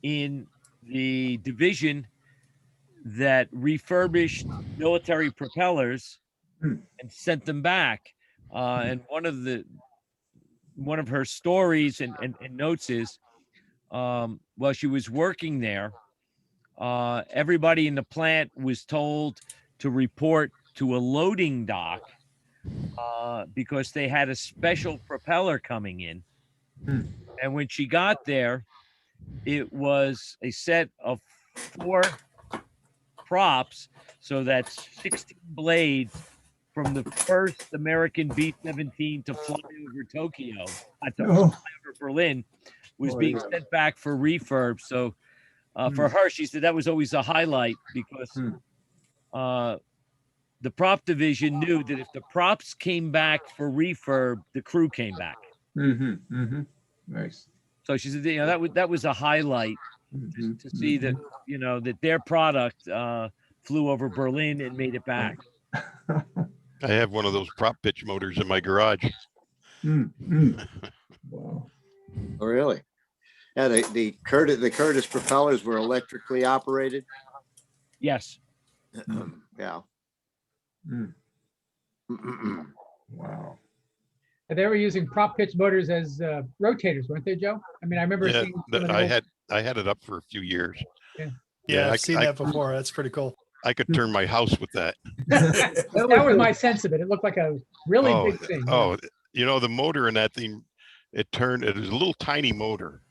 in the division that refurbished military propellers and sent them back. And one of her stories and notes is, while she was working there, everybody in the plant was told to report to a loading dock because they had a special propeller coming in. And when she got there, it was a set of 4 props, so that's 16 blades from the first American B-17 to fly over Tokyo, to fly over Berlin, was being sent back for refurb. So for her, she said that was always a highlight, because the prop division knew that if the props came back for refurb, the crew came back. Nice. So she said, that was a highlight to see that, that their product flew over Berlin and made it back. I have one of those prop pitch motors in my garage. Wow. Oh, really? Yeah, the Curtiss propellers were electrically operated. Yes. Yeah. Wow. They were using prop pitch motors as rotators, weren't they, Joe? I mean, I remember Yeah, seeing some of the I had it up for a few years. Yeah, I- I've seen I- that before. That's pretty cool. I could turn my house with that. that was my sense of it. It looked like a really big thing. The motor in that thing, it was a little tiny motor,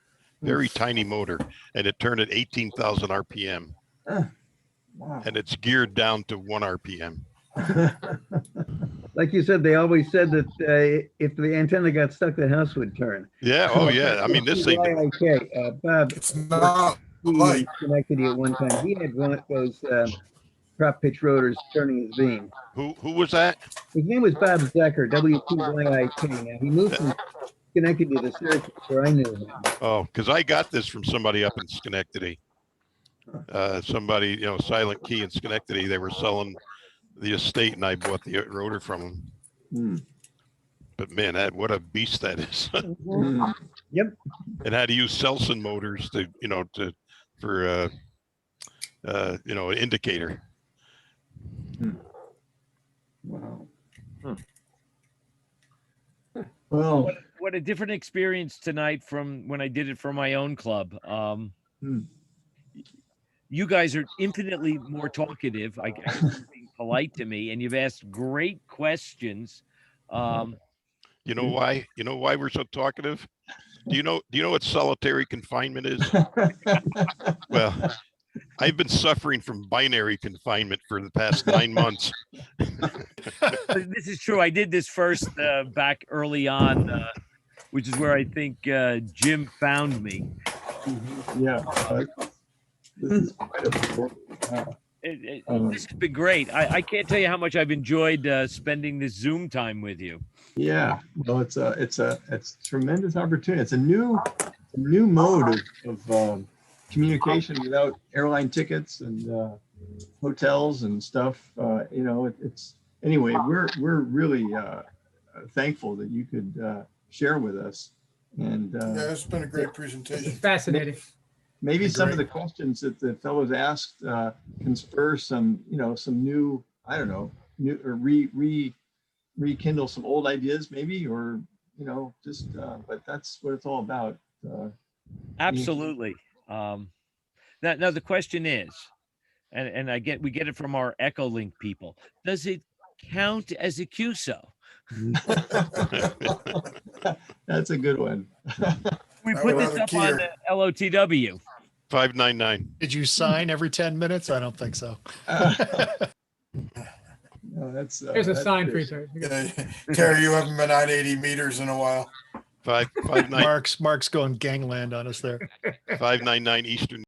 very tiny motor, and it turned at 18,000 RPM. Wow. And it's geared down to 1 RPM. like you said, they always said that if the antenna got stuck, the house would turn. Yeah. Oh, yeah. I mean, this thing. WTYIK, Bob It's not in light. Schenectady at one time. He had one of those prop pitch rotors turning his beam. Who was that? His name was Bob Zecker, WTYIK. Now, he moved from Schenectady to Syracuse, where I knew him. Oh, because I got this from somebody up in Schenectady. Somebody, Silent Key in Schenectady. They were selling the estate, and I bought the rotor from them. Hmm. But man, what a beast that is! Hmm. Yep. And had to use Selson motors for an indicator. Wow. Hmm. Well, What a different experience tonight from when I did it for my own club. You guys are infinitely more talkative. I guess you're being polite to me, and you've asked great questions. You know why? You know why we're so talkative? Do you know what solitary confinement is? Well, I've been suffering from binary confinement for the past 9 months. This is true. I did this first back early on, which is where I think Jim found me. yeah. This is quite a This has been great. I can't tell you how much I've enjoyed spending this Zoom time with you. yeah. Well, it's a tremendous opportunity. It's a new mode of communication without airline tickets and hotels and stuff. It's anyway. We're really thankful that you could share with us, and Yeah, it's been a great This presentation. is fascinating. maybe some of the Great. questions that the fellows asked can spur some new, I don't know, new or rekindle some old ideas maybe, or just but that's what it's all about. Absolutely. Now the question is, and we get it from our Echolink people. Does it count as a QSO? That's a good one. We I put would this have a up on keyer. the LOTW. 599. Did you sign every 10 minutes? I don't think so. No, that's Here's a that's sign good. for you, Terry. Yeah, Terry, you haven't been on 80 meters in a while. 599 Mark's going gangland on us there. 599 Eastern